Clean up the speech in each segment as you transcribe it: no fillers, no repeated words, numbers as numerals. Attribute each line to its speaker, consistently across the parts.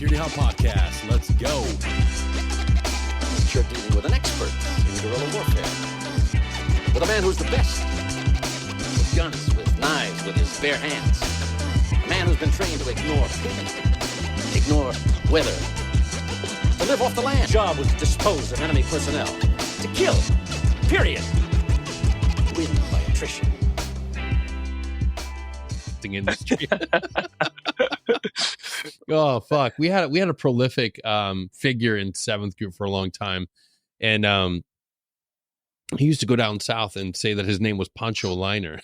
Speaker 1: Security Halt Podcast. Let's go.
Speaker 2: You're dealing with an expert in guerrilla warfare. With a man who's the best. With guns, with knives, with his bare hands. A man who's been trained to ignore pain, ignore weather, to live off the land. Job was to dispose of enemy personnel. To kill. Period. Win by attrition.
Speaker 1: Industry. Oh fuck, we had a prolific figure in 7th group for a long time, and he used to go down south and say that his name was Poncho Liner.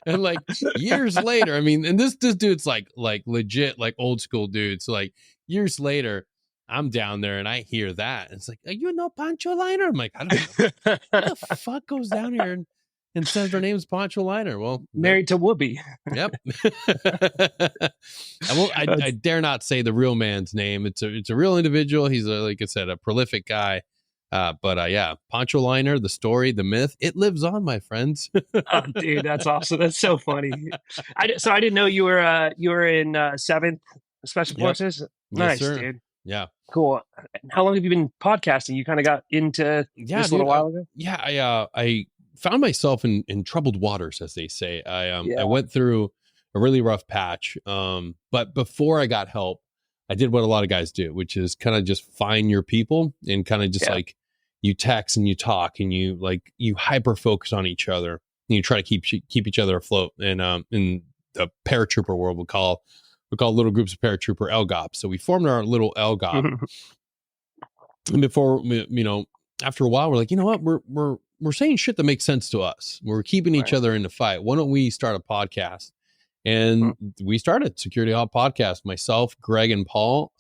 Speaker 1: And like years later, I mean, and this dude's like legit, like old school dude. So like years later, I'm down there and I hear that. It's like, you know Poncho Liner? I'm like, I don't know. Who the fuck goes down here and says their name's Poncho Liner? Well,
Speaker 3: married to Whoopi.
Speaker 1: Yep. I dare not say the real man's name. It's a real individual. He's like I said, a prolific guy. But yeah, Poncho Liner, the story, the myth, it lives on, my friends.
Speaker 3: Oh, dude, that's awesome. That's so funny. So I didn't know you were in 7th Special Forces. Nice,
Speaker 1: sir.
Speaker 3: Dude.
Speaker 1: Yeah.
Speaker 3: Cool. How long have you been podcasting? You kind of got into this a little while ago?
Speaker 1: Yeah, I found myself in troubled waters, as they say. I went through a really rough patch. But before I got help, I did what a lot of guys do, which is kind of just find your people and kind of just like you text and you talk and you hyper focus on each other and you try to keep each other afloat. And in the paratrooper world, we call little groups of paratrooper LGOPs. So we formed our little LGOP. And before, after a while, we're like, you know what, we're saying shit that makes sense to us. We're keeping each other in the fight. Why don't we start a podcast? And we started Security Halt Podcast. Myself, Greg, and Paul.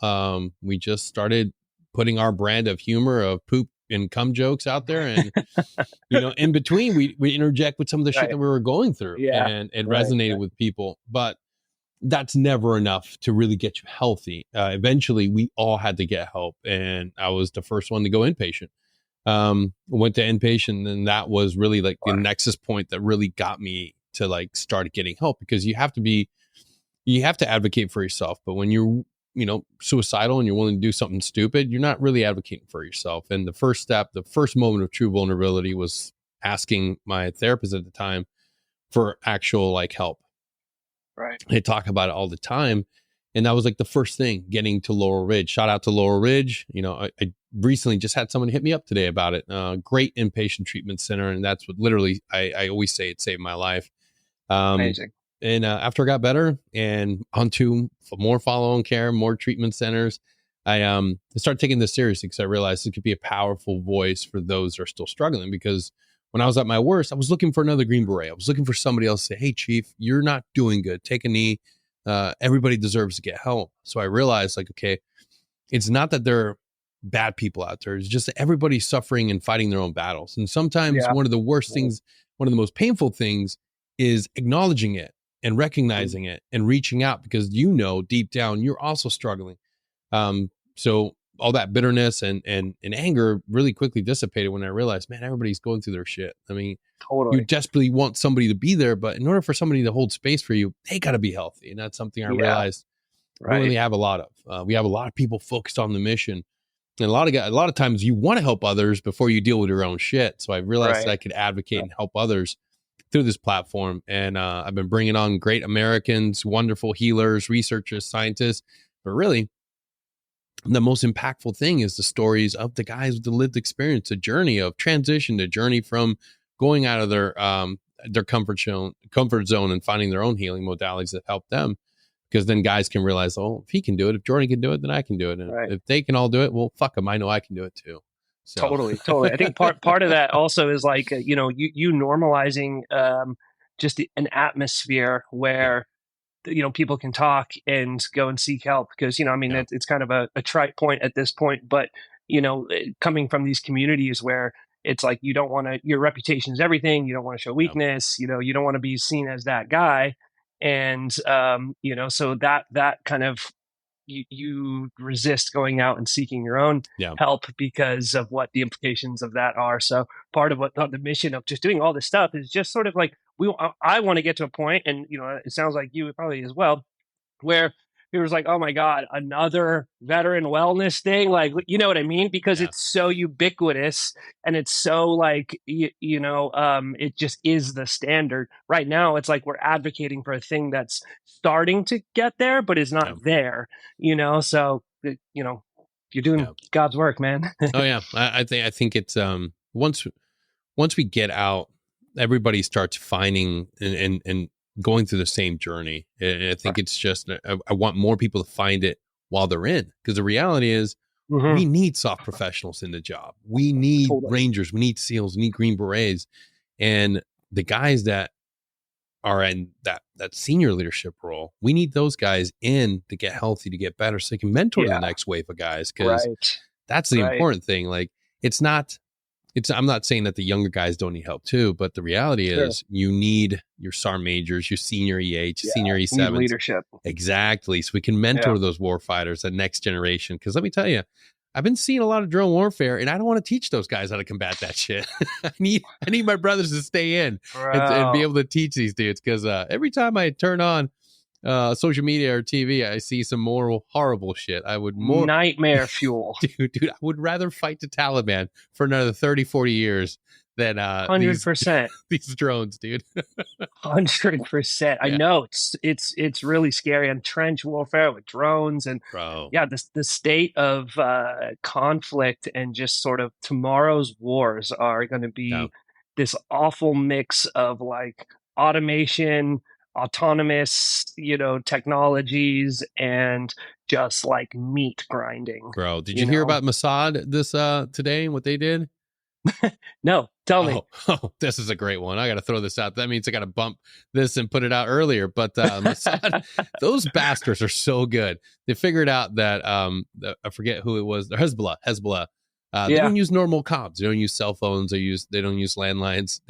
Speaker 1: We just started putting our brand of humor, of poop and cum jokes out there, and in between, we interject with some of the shit that we were going through, and it resonated with people. But that's never enough to really get you healthy. Eventually, we all had to get help, and I was the first one to go inpatient. Went to inpatient, and that was really like the nexus point that really got me to like start getting help, because you have to advocate for yourself. But when you're suicidal and you're willing to do something stupid, you're not really advocating for yourself. And the first step, the first moment of true vulnerability, was asking my therapist at the time for actual like help.
Speaker 3: Right.
Speaker 1: They talk about it all the time. And that was like the first thing, getting to Laurel Ridge. Shout out to Laurel Ridge. I recently just had someone hit me up today about it. Great inpatient treatment center. And that's what literally I always say it saved my life.
Speaker 3: Amazing.
Speaker 1: And after I got better and onto more follow-on care, more treatment centers, I started taking this seriously, because I realized it could be a powerful voice for those who are still struggling. Because when I was at my worst, I was looking for another Green Beret. I was looking for somebody else to say, hey, Chief, you're not doing good. Take a knee. Everybody deserves to get help. So I realized, like, okay, it's not that there are bad people out there. It's just that everybody's suffering and fighting their own battles. And sometimes one of the worst things, one of the most painful things, is acknowledging it and recognizing it and reaching out, because deep down you're also struggling. So all that bitterness and anger really quickly dissipated when I realized, man, everybody's going through their shit. I mean, you desperately want somebody to be there, but in order for somebody to hold space for you, they got to be healthy. And that's something I realized we really have a lot of. We have a lot of people focused on the mission. And a lot of times you want to help others before you deal with your own shit. So I realized that I could advocate and help others through this platform. And I've been bringing on great Americans, wonderful healers, researchers, scientists. But really, the most impactful thing is the stories of the guys with the lived experience, a journey of transition, a journey from going out of their comfort zone and finding their own healing modalities that help them. Because then guys can realize, oh, if he can do it, if Jordan can do it, then I can do it. And if they can all do it, well, fuck them. I know I can do it too. So.
Speaker 3: Totally. I think part of that also is like, you normalizing just an atmosphere where, people can talk and go and seek help, because, it's kind of a trite point at this point, but, coming from these communities where it's like, you don't want to, your reputation is everything. You don't want to show weakness, you don't want to be seen as that guy. And, so that kind of, you resist going out and seeking your own help because of what the implications of that are. So part of what the mission of just doing all this stuff is just sort of like, I want to get to a point, and it sounds like you probably as well, where it was like, oh my God, another veteran wellness thing. Like, you know what I mean? Because
Speaker 1: Yeah.
Speaker 3: it's so ubiquitous and it's so like, it just is the standard. Right now, it's like we're advocating for a thing that's starting to get there, but is not
Speaker 1: Yeah.
Speaker 3: there, So, you're doing
Speaker 1: Yeah.
Speaker 3: God's work, man.
Speaker 1: Oh yeah. I think it's once we get out, everybody starts finding and going through the same journey. And I think it's just I want more people to find it while they're in, because the reality is we need soft professionals in the job. We need
Speaker 3: Totally.
Speaker 1: Rangers, we need SEALs, we need Green Berets, and the guys that are in that senior leadership role. We need those guys in to get healthy, to get better, so they can mentor the next wave of guys. Because that's the important thing. Like I'm not saying that the younger guys don't need help too, but the reality is you need your SAR majors, your senior EH, senior E7
Speaker 3: leadership.
Speaker 1: Exactly. So we can mentor those war fighters, that next generation. Because let me tell you, I've been seeing a lot of drone warfare, and I don't want to teach those guys how to combat that shit. I need my brothers to stay in and be able to teach these dudes. Because every time I turn on social media or TV, I see some more horrible shit. I would
Speaker 3: nightmare fuel.
Speaker 1: Dude, I would rather fight the Taliban for another 30, 40 years than
Speaker 3: 100%.
Speaker 1: These drones, dude.
Speaker 3: 100%. I know it's really scary. And trench warfare with drones and the state of conflict and just sort of tomorrow's wars are going to be this awful mix of like automation, autonomous, technologies, and just like meat grinding.
Speaker 1: Bro, did you hear about Mossad this today and what they did?
Speaker 3: No, tell me.
Speaker 1: Oh, this is a great one. I got to throw this out. That means I got to bump this and put it out earlier. But Mossad, those bastards are so good. They figured out that I forget who it was. Hezbollah. They don't use normal comms. They don't use cell phones. They don't use landlines.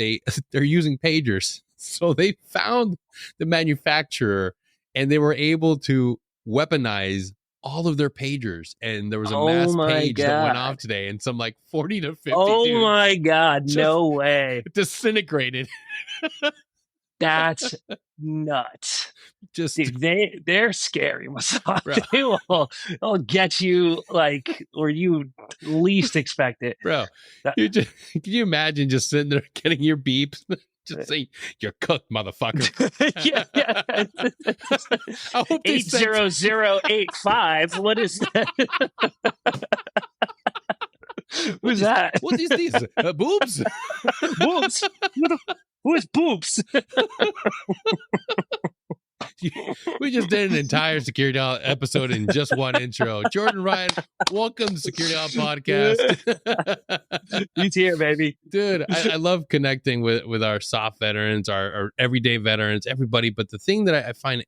Speaker 1: They're using pagers. So they found the manufacturer, and they were able to weaponize all of their pagers, and there was a mass page that went off today, and some like 40 to 50 dudes
Speaker 3: my God, no way.
Speaker 1: Disintegrated.
Speaker 3: That's nuts. Dude, they're scary, Mossad. They'll get you like where you least expect it.
Speaker 1: Bro, can you imagine just sitting there getting your beeps? Just say, "You're cooked, motherfucker."
Speaker 3: yeah. 80085. What is that? Who's that?
Speaker 1: What is this? Boobs?
Speaker 3: Boobs? Who is boobs?
Speaker 1: We just did an entire Security Halt episode in just one intro. Jordan Ryan, welcome to Security Halt Podcast.
Speaker 3: He's here, baby.
Speaker 1: Dude, I love connecting with our soft veterans, our everyday veterans, everybody. But the thing that I find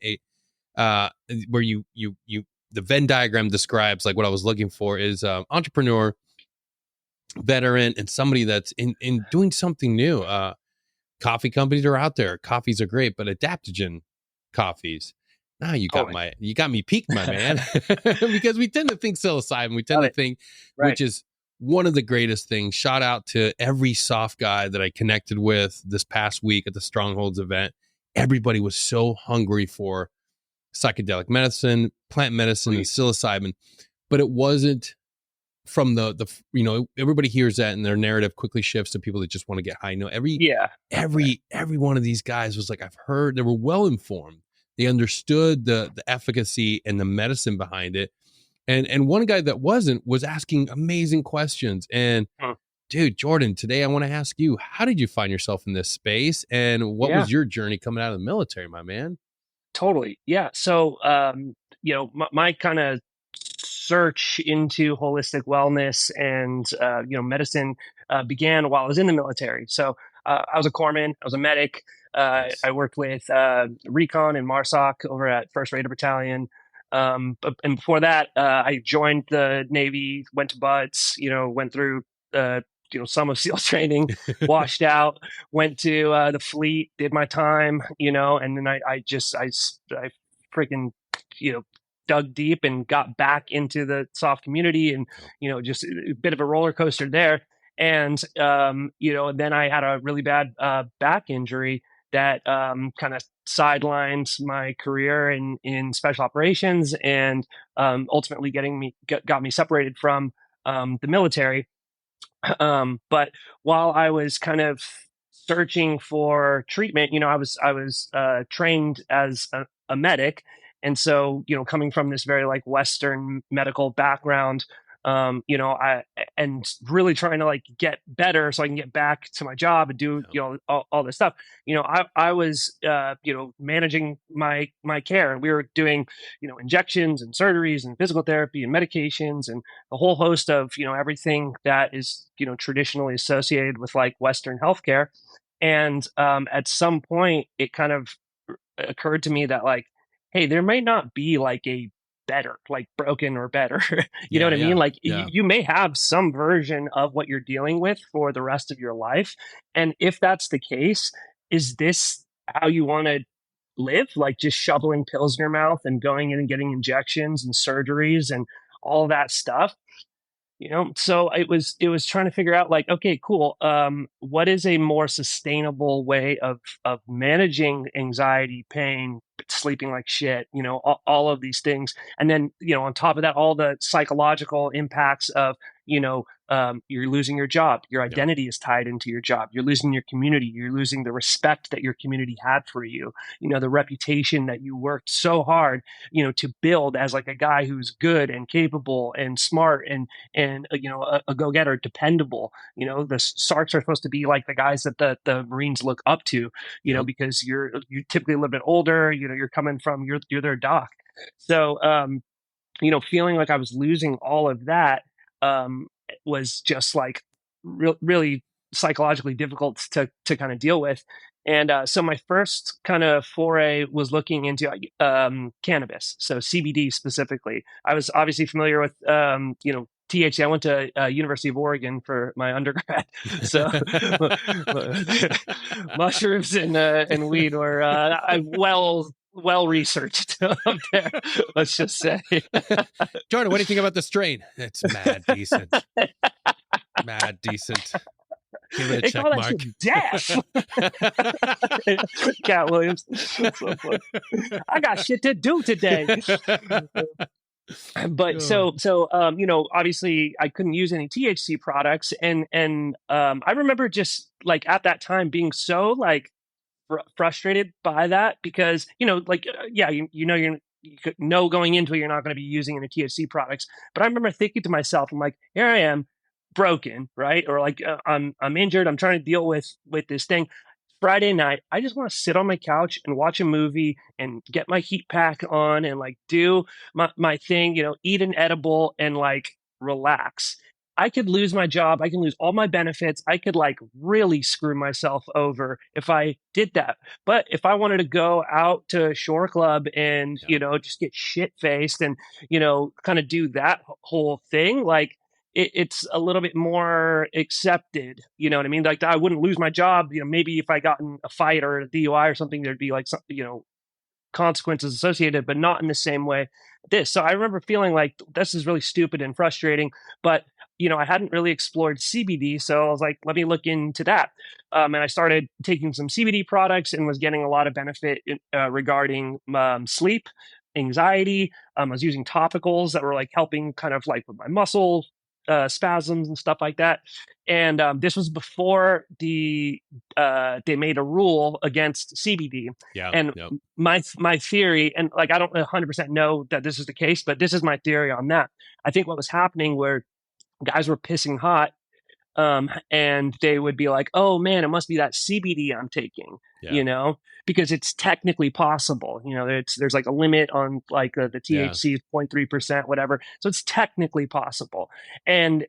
Speaker 1: where you the Venn diagram describes like what I was looking for is entrepreneur, veteran, and somebody that's in doing something new. Coffee companies are out there. Coffees are great, but adaptogen coffees. Now you got me peaked, my man. Because we tend to think psilocybin. We tend to think, which is one of the greatest things. Shout out to every soft guy that I connected with this past week at the Strongholds event. Everybody was so hungry for psychedelic medicine, plant medicine, and psilocybin, but it wasn't from the everybody hears that and their narrative quickly shifts to people that just want to get high. No, every one of these guys was like, I've heard, they were well informed. They understood the efficacy and the medicine behind it. And one guy that was asking amazing questions. And dude, Jordan, today I want to ask you, how did you find yourself in this space? And what was your journey coming out of the military, my man?
Speaker 3: Totally. Yeah. So, my kind of search into holistic wellness and, medicine began while I was in the military. So I was a corpsman, I was a medic.
Speaker 1: Nice.
Speaker 3: I worked with Recon and MARSOC over at 1st Raider Battalion. And before that, I joined the Navy, went to BUDS, went through, some of SEAL training, washed out, went to the fleet, did my time, and then I freaking, dug deep and got back into the soft community, and, just a bit of a roller coaster there. And, then I had a really bad back injury that kind of sidelined my career in special operations, and ultimately got me separated from the military. But while I was kind of searching for treatment, I was trained as a medic, and so coming from this very like Western medical background, I and really trying to like get better so I can get back to my job and do all this stuff. I was managing my care, and we were doing injections and surgeries and physical therapy and medications and a whole host of everything that is traditionally associated with like Western healthcare. And at some point, it kind of occurred to me that like, hey, there may not be like a better, like broken or better. You know
Speaker 1: Yeah,
Speaker 3: what I
Speaker 1: yeah,
Speaker 3: mean? Like
Speaker 1: yeah,
Speaker 3: you may have some version of what you're dealing with for the rest of your life, and if that's the case, is this how you want to live? Like just shoveling pills in your mouth and going in and getting injections and surgeries and all that stuff? So it was trying to figure out like, okay, cool, what is a more sustainable way of managing anxiety, pain, sleeping like shit, all of these things. And then on top of that, all the psychological impacts of you're losing your job, your
Speaker 1: yeah,
Speaker 3: identity is tied into your job, you're losing your community, you're losing the respect that your community had for you, the reputation that you worked so hard to build as like a guy who's good and capable and smart and a go-getter, dependable. The Sarks are supposed to be like the guys that the Marines look up to,
Speaker 1: yep,
Speaker 3: because you're typically a little bit older. You're coming from you're their doc. So feeling like I was losing all of that was just like really psychologically difficult to kind of deal with. And so my first kind of foray was looking into cannabis, so CBD specifically. I was obviously familiar with THC. I went to University of Oregon for my undergrad, so mushrooms and weed were well researched up there. Let's just say.
Speaker 1: Jordan, what do you think about the strain? It's mad decent. Mad decent. Give it a
Speaker 3: They
Speaker 1: check
Speaker 3: call that
Speaker 1: mark.
Speaker 3: shit death. Cat Williams. So funny. I got shit to do today. But obviously I couldn't use any THC products, and I remember just like at that time being so like frustrated by that, because yeah, you could know going into it you're not going to be using any THC products. But I remember thinking to myself, I'm like, here I am, broken, right? Or like I'm injured, I'm trying to deal with this thing. Friday night, I just want to sit on my couch and watch a movie and get my heat pack on and like do my thing, eat an edible and like relax. I could lose my job. I can lose all my benefits. I could like really screw myself over if I did that. But if I wanted to go out to a shore club and,
Speaker 1: Yeah.
Speaker 3: just get shit faced and, kind of do that whole thing, like it's a little bit more accepted. You know what I mean? Like I wouldn't lose my job. Maybe if I got in a fight or a DUI or something, there'd be like some, consequences associated, but not in the same way this. So I remember feeling like this is really stupid and frustrating, but I hadn't really explored CBD, so I was like, let me look into that. And I started taking some CBD products and was getting a lot of benefit regarding sleep, anxiety. I was using topicals that were like helping kind of like with my muscle spasms and stuff like that. And this was before they made a rule against CBD.
Speaker 1: Yeah.
Speaker 3: And
Speaker 1: Yep.
Speaker 3: my theory, and like I don't 100% know that this is the case, but this is my theory on that. I think what was happening where guys were pissing hot, and they would be like, oh man, it must be that CBD I'm taking,
Speaker 1: Yeah.
Speaker 3: because it's technically possible. There's like a limit on like the
Speaker 1: Yeah.
Speaker 3: THC is 0.3%, whatever. So it's technically possible. And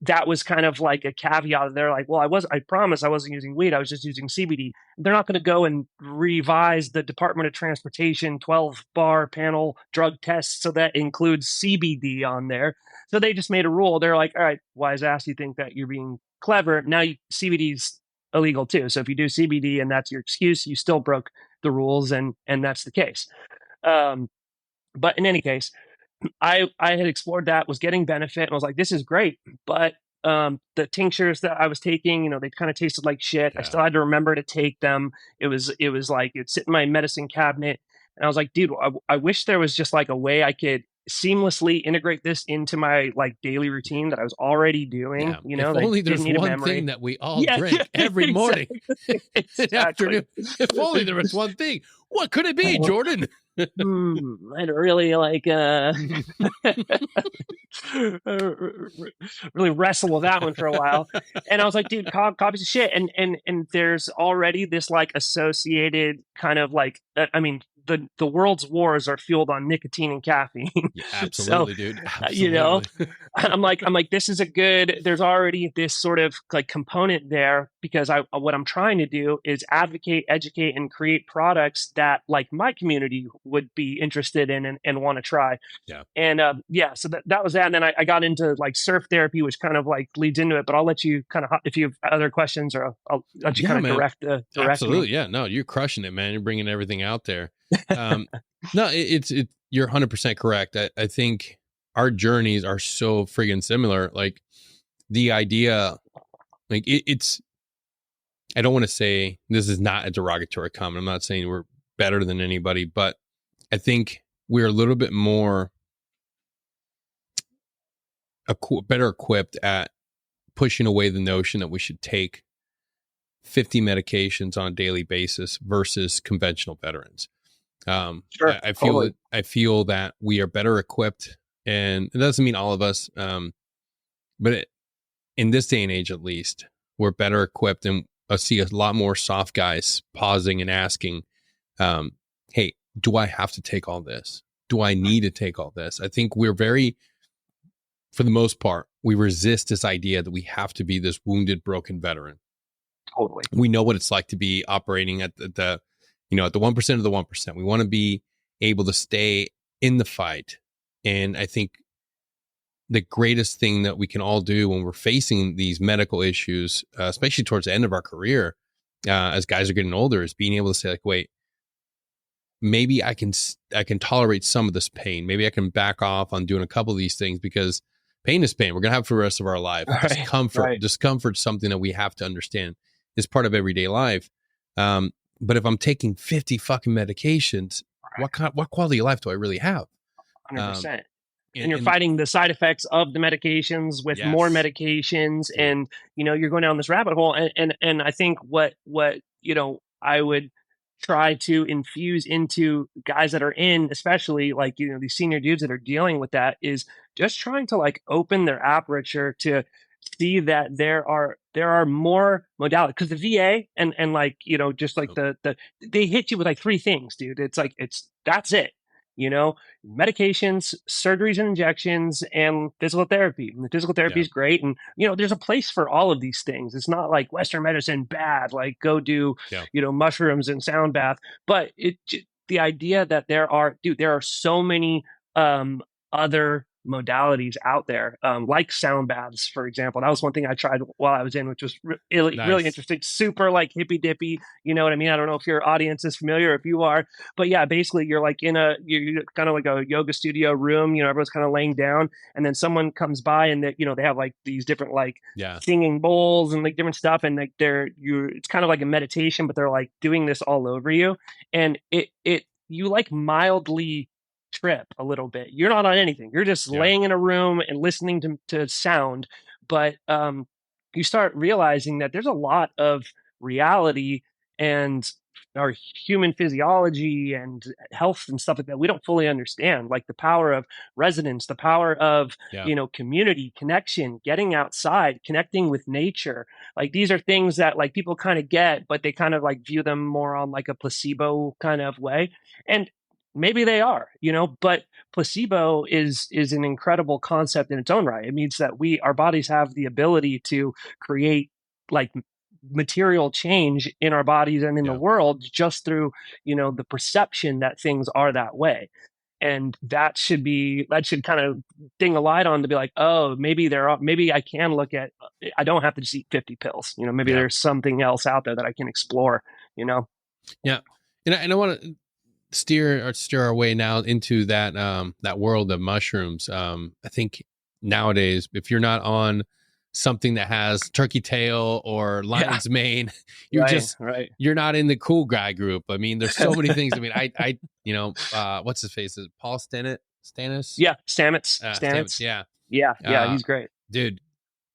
Speaker 3: that was kind of like a caveat. They're like, well, I promise I wasn't using weed. I was just using CBD. They're not going to go and revise the Department of Transportation 12 bar panel drug test so that includes CBD on there. So they just made a rule. They're like, all right, wise ass, you think that you're being clever. Now CBD's illegal too. So if you do CBD and that's your excuse, you still broke the rules, and that's the case. But in any case, I had explored that, was getting benefit, and I was like, this is great, but The tinctures that I was taking, you know, they kind of tasted like shit. I still had to remember to take them. It was like, it'd sit in my medicine cabinet. And I was like, dude, I wish there was just like a way I could seamlessly integrate this into my like daily routine that I was already doing. You know,
Speaker 1: if
Speaker 3: that
Speaker 1: only there's
Speaker 3: didn't need a
Speaker 1: one
Speaker 3: memory.
Speaker 1: thing that we all drink every morning,
Speaker 3: exactly.
Speaker 1: afternoon. If only there was one thing. What could it be, Jordan?
Speaker 3: I'd really like really wrestle with that one for a while. And I was like, dude, coffee's shit. And there's already this like associated kind of like, I mean, the world's wars are fueled on nicotine and caffeine.
Speaker 1: Yeah, absolutely, so, dude. Absolutely.
Speaker 3: You know, I'm like, this is a good, there's already this sort of like component there, because what I'm trying to do is advocate, educate, and create products that like my community would be interested in and want to try.
Speaker 1: Yeah.
Speaker 3: And so that was that. And then I got into like surf therapy, which kind of like leads into it, but I'll let you kind of, if you have other questions, or I'll let you kind of direct
Speaker 1: absolutely.
Speaker 3: me.
Speaker 1: Yeah, no, you're crushing it, man. You're bringing everything out there. No, it's you're 100% correct. I think our journeys are so friggin' similar. Like the idea, like it's, I don't want to say this is not a derogatory comment. I'm not saying we're better than anybody, but I think we're a little bit more better equipped at pushing away the notion that we should take 50 medications on a daily basis versus conventional veterans.
Speaker 3: Sure,
Speaker 1: I feel totally. I feel that we are better equipped, and it doesn't mean all of us, but in this day and age, at least, we're better equipped, and I see a lot more soft guys pausing and asking, "Hey, do I have to take all this? Do I need to take all this?" I think we're very, for the most part, we resist this idea that we have to be this wounded, broken veteran.
Speaker 3: Totally.
Speaker 1: We know what it's like to be operating at the at the 1% of the 1%. We want to be able to stay in the fight. And I think the greatest thing that we can all do when we're facing these medical issues, especially towards the end of our career, as guys are getting older, is being able to say, like, wait, maybe I can tolerate some of this pain. Maybe I can back off on doing a couple of these things, because pain is pain. We're going to have it for the rest of our life. Discomfort is something that we have to understand is part of everyday life. But if I'm taking 50 fucking medications, what quality of life do I really have?
Speaker 3: 100%. And you're fighting the side effects of the medications with more medications, and you're going down this rabbit hole. And I think what I would try to infuse into guys that are in, especially like these senior dudes that are dealing with that, is just trying to like open their aperture to see that there are more modalities, because the VA and like just like they hit you with like 3 things, dude. It's like that's it. Medications, surgeries and injections, and physical therapy. And the physical therapy is great. And, there's a place for all of these things. It's not like Western medicine bad, like go do, mushrooms and sound bath. But the idea that there are so many other modalities out there, like sound baths, for example. That was one thing I tried while I was in, which was really interesting, super like hippy dippy. You know what I mean? I don't know if your audience is familiar, if you are, but yeah, basically you're like you're kind of like a yoga studio room, everyone's kind of laying down, and then someone comes by and they have like these different like singing bowls and like different stuff, and like it's kind of like a meditation, but they're like doing this all over you, and you like mildly trip a little bit. You're not on anything. You're just laying in a room and listening to sound. But you start realizing that there's a lot of reality and our human physiology and health and stuff like that we don't fully understand, like the power of resonance, the power of community connection, getting outside, connecting with nature. Like these are things that like people kind of get, but they kind of like view them more on like a placebo kind of way. And maybe they are, but placebo is an incredible concept in its own right. It means that our bodies have the ability to create like material change in our bodies and in the world just through, the perception that things are that way. And that should kind of ding a light on to be like, oh, maybe I can look at, I don't have to just eat 50 pills. Maybe there's something else out there that I can explore,
Speaker 1: Yeah. And I want to steer our way now into that world of mushrooms. I think nowadays, if you're not on something that has turkey tail or lion's mane.
Speaker 3: Right.
Speaker 1: You're not in the cool guy group. I mean, there's so many things. I mean, what's his face? Is it Paul Stannis?
Speaker 3: Yeah. Stamets.
Speaker 1: Stamets. Yeah.
Speaker 3: Yeah. He's great.
Speaker 1: Dude,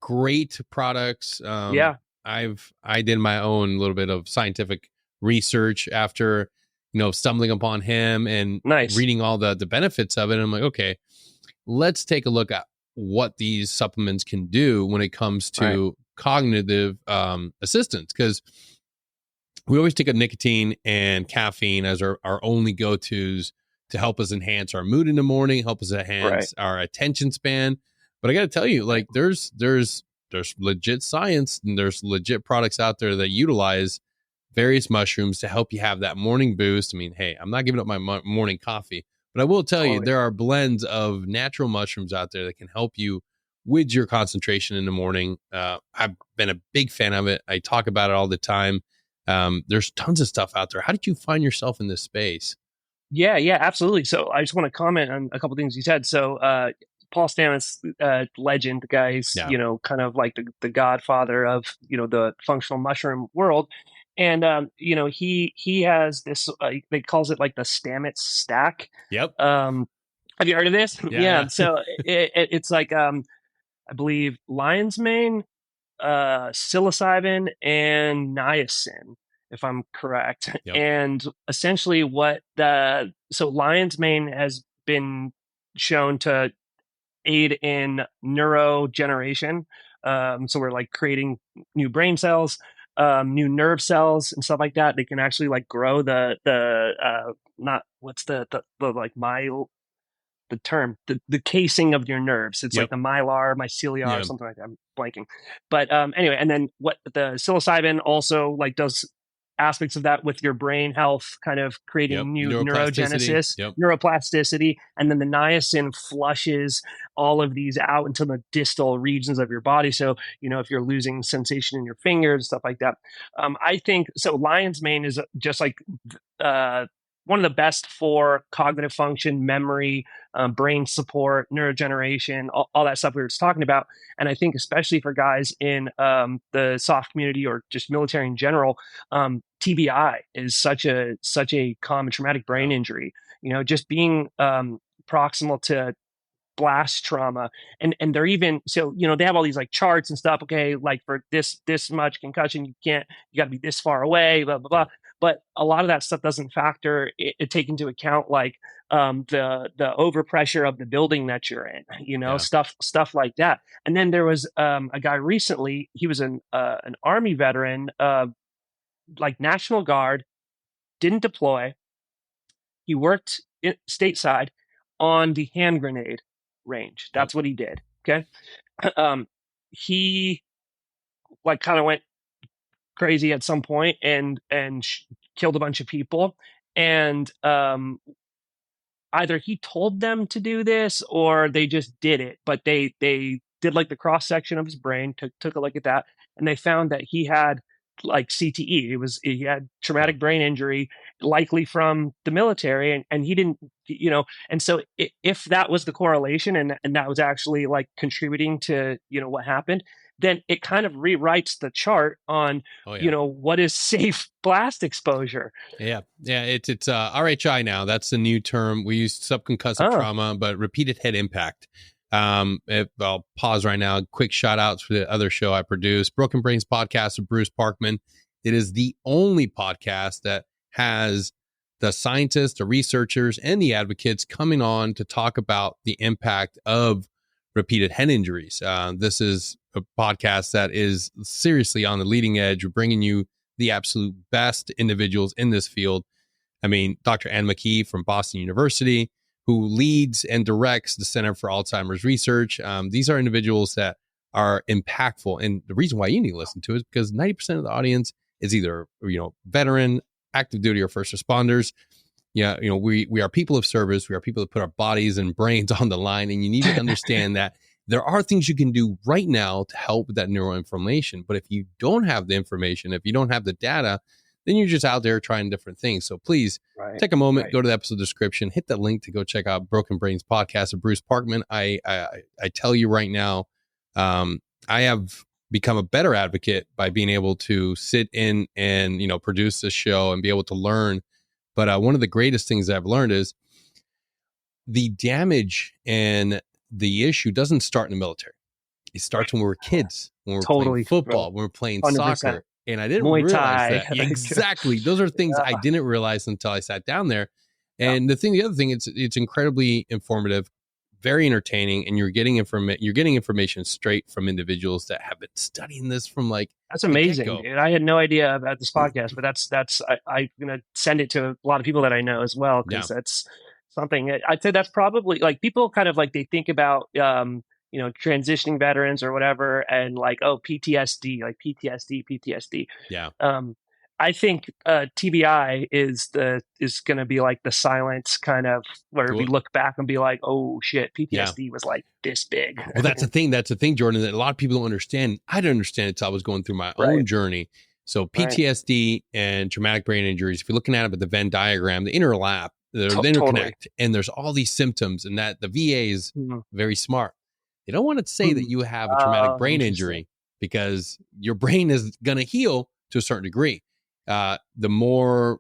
Speaker 1: great products.
Speaker 3: Yeah.
Speaker 1: I did my own little bit of scientific research after, stumbling upon him and
Speaker 3: Nice.
Speaker 1: reading all the benefits of it. And I'm like, okay, let's take a look at what these supplements can do when it comes to cognitive assistance. Because we always think of nicotine and caffeine as our only go-tos to help us enhance our mood in the morning, help us enhance our attention span. But I got to tell you, like, there's legit science and there's legit products out there that utilize various mushrooms to help you have that morning boost. I mean, hey, I'm not giving up my morning coffee, but I will tell you, there are blends of natural mushrooms out there that can help you with your concentration in the morning. I've been a big fan of it. I talk about it all the time. There's tons of stuff out there. How did you find yourself in this space?
Speaker 3: Yeah, absolutely. So I just want to comment on a couple things you said. So Paul Stamets, legend, the guy's, kind of like the godfather of, the functional mushroom world. And, he has this, they calls it like the Stamets stack.
Speaker 1: Yep.
Speaker 3: Have you heard of this?
Speaker 1: Yeah.
Speaker 3: So it's like, I believe lion's mane, psilocybin and niacin, if I'm correct.
Speaker 1: Yep.
Speaker 3: And essentially so lion's mane has been shown to aid in neurogeneration. So we're like creating new brain cells, new nerve cells and stuff like that. They can actually like grow the term, the casing of your nerves. It's like the mycelium or something like that. I'm blanking. But anyway, and then what the psilocybin also like does aspects of that with your brain health, kind of creating new neurogenesis, neuroplasticity. And then the niacin flushes all of these out into the distal regions of your body. So, if you're losing sensation in your fingers, stuff like that. I think, so lion's mane is just like one of the best for cognitive function, memory, brain support, neurogeneration, all that stuff we were just talking about. And I think especially for guys in the soft community or just military in general, TBI is such a common traumatic brain injury. Just being proximal to blast trauma, and they're even so they have all these like charts and stuff. Okay, like for this much concussion, you got to be this far away, blah blah blah. But a lot of that stuff doesn't factor it take into account like the overpressure of the building that you're in, stuff like that. And then there was a guy recently. He was an Army veteran, like National Guard, didn't deploy. He worked stateside on the hand grenade range. That's what he did. Okay. He like kind of went crazy at some point and killed a bunch of people. And either he told them to do this or they just did it, but they did like the cross section of his brain, took a look at that, and they found that he had like CTE. He had traumatic brain injury, likely from the military, and he didn't, and so if that was the correlation and that was actually like contributing to, what happened, then it kind of rewrites the chart on, what is safe blast exposure.
Speaker 1: Yeah. It's RHI now. That's the new term. We use subconcussive trauma, but repeated head impact. I'll pause right now. Quick shout outs for the other show I produce, Broken Brains podcast with Bruce Parkman. It is the only podcast that has the scientists, the researchers, and the advocates coming on to talk about the impact of repeated head injuries. This is a podcast that is seriously on the leading edge. We're bringing you the absolute best individuals in this field. I mean, Dr. Ann McKee from Boston University, who leads and directs the Center for Alzheimer's Research. These are individuals that are impactful. And the reason why you need to listen to it is because 90% of the audience is either, veteran, active duty, or first responders. Yeah, we are people of service. We are people that put our bodies and brains on the line. And you need to understand that there are things you can do right now to help with that neuroinflammation. But if you don't have the information, if you don't have the data, then you're just out there trying different things. So please take a moment, go to the episode description, hit that link to go check out Broken Brains podcast of Bruce Parkman. I tell you right now, I have become a better advocate by being able to sit in and, produce this show and be able to learn. But one of the greatest things that I've learned is the damage and the issue doesn't start in the military. It starts when we were kids, when we were playing
Speaker 3: Totally,
Speaker 1: football, when we were playing
Speaker 3: 100%.
Speaker 1: soccer. And I didn't
Speaker 3: Muay
Speaker 1: realize
Speaker 3: Thai.
Speaker 1: that. Exactly. Those are things I didn't realize until I sat down there. And the other thing, it's incredibly informative, very entertaining, and you're getting information straight from individuals that have been studying this from
Speaker 3: that's amazing, dude. I had no idea about this podcast, but I'm gonna send it to a lot of people that I know as well, because that's something I'd say that's probably like people kind of like they think about transitioning veterans or whatever, and like, oh, PTSD, like PTSD.
Speaker 1: Yeah.
Speaker 3: I think TBI is going to be like the silence kind of where we look back and be like, oh shit, PTSD was like this big.
Speaker 1: Well, that's the thing, Jordan, that a lot of people don't understand. I didn't understand it until I was going through my own journey. So PTSD and traumatic brain injuries, if you're looking at it, the Venn diagram, they interlap, they interconnect, and there's all these symptoms, and that the VA is very smart. They don't want to say that you have a traumatic brain injury because your brain is going to heal to a certain degree. The more,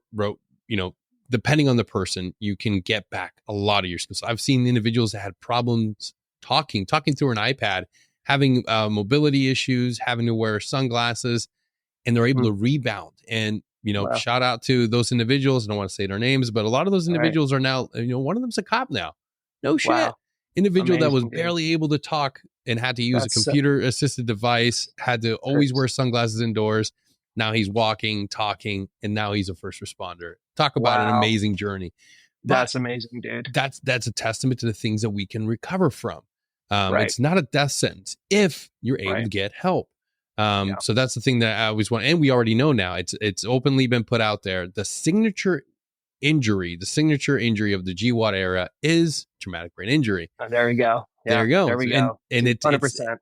Speaker 1: depending on the person, you can get back a lot of your skills. I've seen individuals that had problems talking through an iPad, having mobility issues, having to wear sunglasses, and they're able to rebound. And, shout out to those individuals. I don't want to say their names, but a lot of those individuals are now, one of them's a cop now. No shit. Wow. Individual that was barely able to talk and had to use a computer assisted device, had to always wear sunglasses indoors. Now he's walking, talking, and now he's a first responder. Talk about an amazing journey.
Speaker 3: That's amazing, dude.
Speaker 1: That's a testament to the things that we can recover from. It's not a death sentence if you're able to get help. So that's the thing that I always want. And we already know now, it's openly been put out there. The signature injury of the GWAT era is traumatic brain injury.
Speaker 3: Oh, there we go. Yeah,
Speaker 1: there you go.
Speaker 3: There we go.
Speaker 1: And it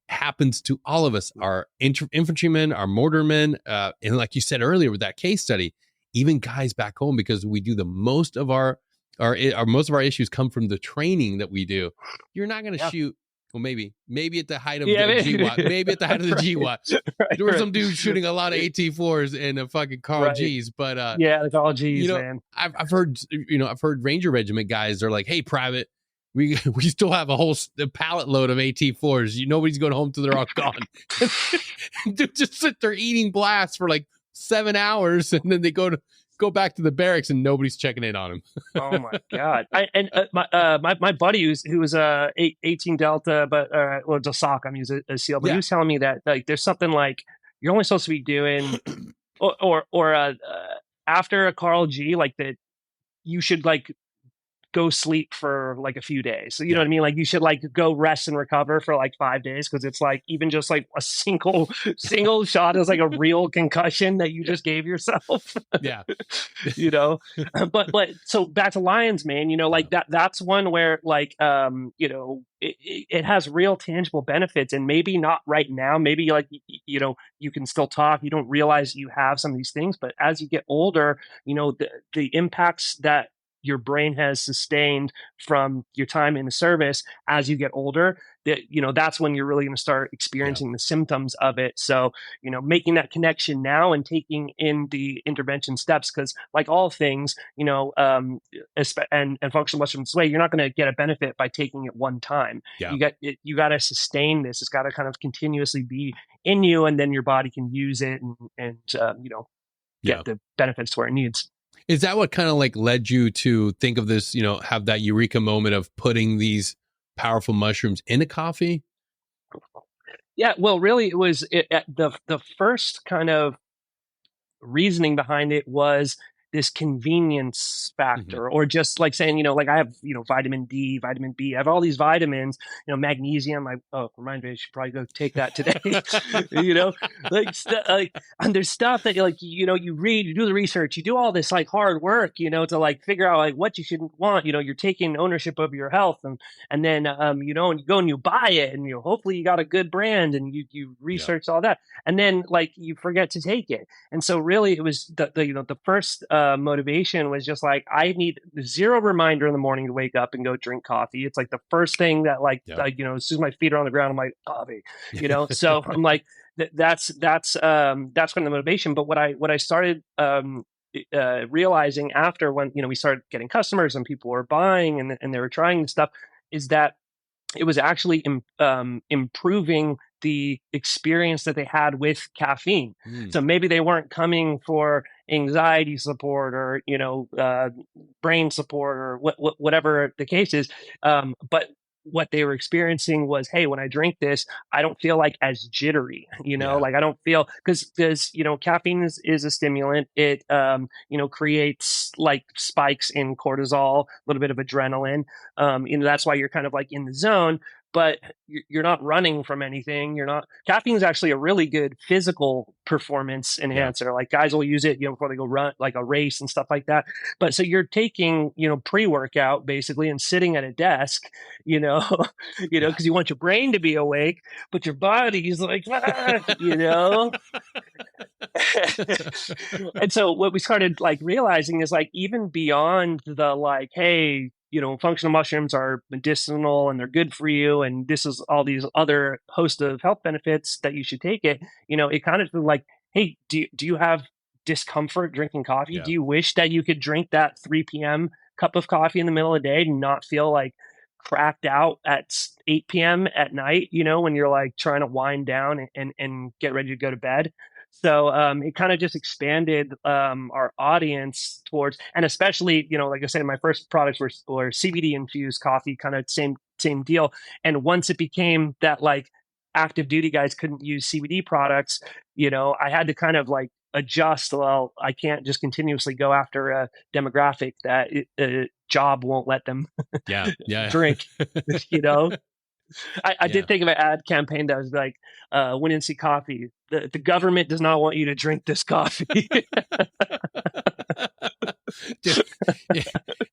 Speaker 1: happens to all of us, our infantrymen, our mortarmen. And like you said earlier with that case study, even guys back home, because we do the most of our issues come from the training that we do. You're not going to shoot. Well, maybe at the height of the GWAT. Maybe at the height of the GWAT. There were some dudes shooting a lot of AT4s and a fucking Carl G's. But
Speaker 3: the Carl G's, man.
Speaker 1: I've heard Ranger Regiment guys. They're like, hey, private, we still have a whole pallet load of AT4s. Nobody's going home till they're all gone. Dude, just sit there eating blasts for like 7 hours, and then they go back to the barracks and nobody's checking in on him.
Speaker 3: Oh my God. My buddy who was 18 Delta, but it's a SOC, I'm using a SEAL, but he was telling me that like there's something like you're only supposed to be doing or after a Carl G, like that you should like go sleep for like a few days. So you know what I mean? Like you should like go rest and recover for like 5 days. Cause it's like, even just like a single shot is like a real concussion that you just gave yourself.
Speaker 1: Yeah.
Speaker 3: But so back to Lions, man, like that's one where like, it has real tangible benefits, and maybe not right now. Maybe like, you can still talk. You don't realize you have some of these things, but as you get older, the impacts that your brain has sustained from your time in the service as you get older, that's when you're really going to start experiencing the symptoms of it. So, making that connection now and taking in the intervention steps, because like all things, and functional Western way, you're not going to get a benefit by taking it one time. Yeah. You got to sustain this. It's got to kind of continuously be in you, and then your body can use it and get the benefits to where it needs.
Speaker 1: Is that what kind of like led you to think of this, have that eureka moment of putting these powerful mushrooms in a coffee?
Speaker 3: Yeah, well, really, it was the first kind of reasoning behind it was this convenience factor, or just like saying, like I have, vitamin D, vitamin B, I have all these vitamins, magnesium. Remind me, I should probably go take that today. And there's stuff that you read, you do the research, you do all this like hard work, to like figure out like what you shouldn't want. You're taking ownership of your health, and then and you go and you buy it, and hopefully you got a good brand, and you research all that, and then like you forget to take it. And so really, it was the first motivation was just like, I need zero reminder in the morning to wake up and go drink coffee. It's like the first thing that like, you know, as soon as my feet are on the ground, I'm like, coffee, you know? So I'm like, that's kind of the motivation. But what I started, realizing after, when, you know, we started getting customers and people were buying and they were trying this stuff, is that it was actually improving the experience that they had with caffeine. So maybe they weren't coming for anxiety support or, you know, brain support or whatever the case is. But what they were experiencing was, hey, when I drink this, I don't feel like as jittery, you know, like I don't feel, because, you know, caffeine is a stimulant. It, you know, creates like spikes in cortisol, a little bit of adrenaline. You know, that's why you're kind of like in the zone, but you're not running from anything. You're not. Caffeine is actually a really good physical performance enhancer. Like guys will use it, you know, before they go run like a race and stuff like that. But so you're taking, you know, pre-workout basically and sitting at a desk, you know, you know, because you want your brain to be awake, but your body's like, you know. And so what we started like realizing is like, even beyond the like, hey, you know, functional mushrooms are medicinal and they're good for you, and this is all these other host of health benefits that you should take it. You know, it kind of like, hey, do you have discomfort drinking coffee? Do you wish that you could drink that 3 p.m. cup of coffee in the middle of the day and not feel like cracked out at 8 p.m. at night, you know, when you're like trying to wind down and get ready to go to bed? So it kind of just expanded our audience towards, and especially, you know, like I said, my first products were CBD infused coffee, kind of same deal. And once it became that like active duty guys couldn't use CBD products, you know, I had to kind of like adjust. Well, I can't just continuously go after a demographic that a job won't let them drink, you know. I did think of an ad campaign that was like, WINDANSEA Coffee. The government does not want you to drink this coffee.
Speaker 1: Dude,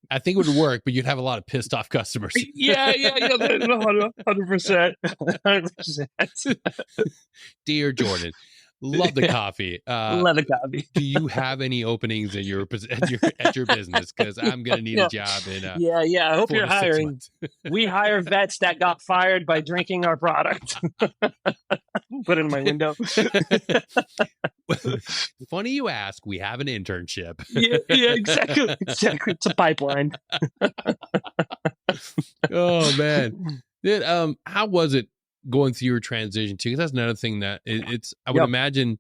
Speaker 1: I think it would work, but you'd have a lot of pissed off customers.
Speaker 3: Yeah, 100%. 100%.
Speaker 1: Dear Jordan, love the coffee.
Speaker 3: Love the coffee.
Speaker 1: Do you have any openings at your business? Because I'm gonna need a job in.
Speaker 3: I hope you're hiring. We hire vets that got fired by drinking our product. Put it in my window.
Speaker 1: Funny you ask. We have an internship.
Speaker 3: Yeah, exactly. It's a pipeline.
Speaker 1: Oh man, dude, how was it going through your transition too? Because that's another thing that it's. I would imagine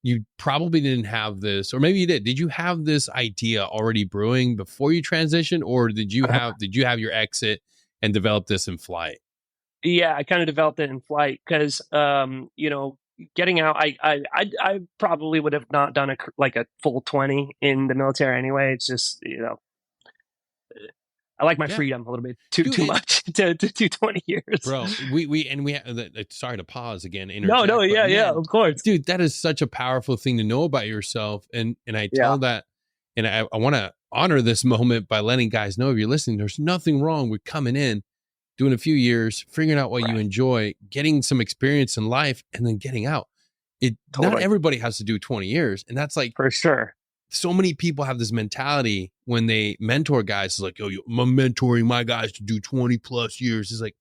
Speaker 1: you probably didn't have this, or maybe you did. Did you have this idea already brewing before you transitioned, or did you have your exit and develop this in flight?
Speaker 3: Yeah, I kind of developed it in flight because, you know, getting out, I probably would have not done a full 20 in the military anyway. It's just, you know, I like my freedom a little bit too much to do 20 years.
Speaker 1: Bro, we sorry to pause again.
Speaker 3: No, of course.
Speaker 1: Dude, that is such a powerful thing to know about yourself. And I tell that, and I want to honor this moment by letting guys know, if you're listening, there's nothing wrong with coming in, doing a few years, figuring out what you enjoy, getting some experience in life, and then getting out. Not everybody has to do 20 years. And that's like,
Speaker 3: for sure.
Speaker 1: So many people have this mentality when they mentor guys. It's like, oh, I'm mentoring my guys to do 20 plus years. It's like,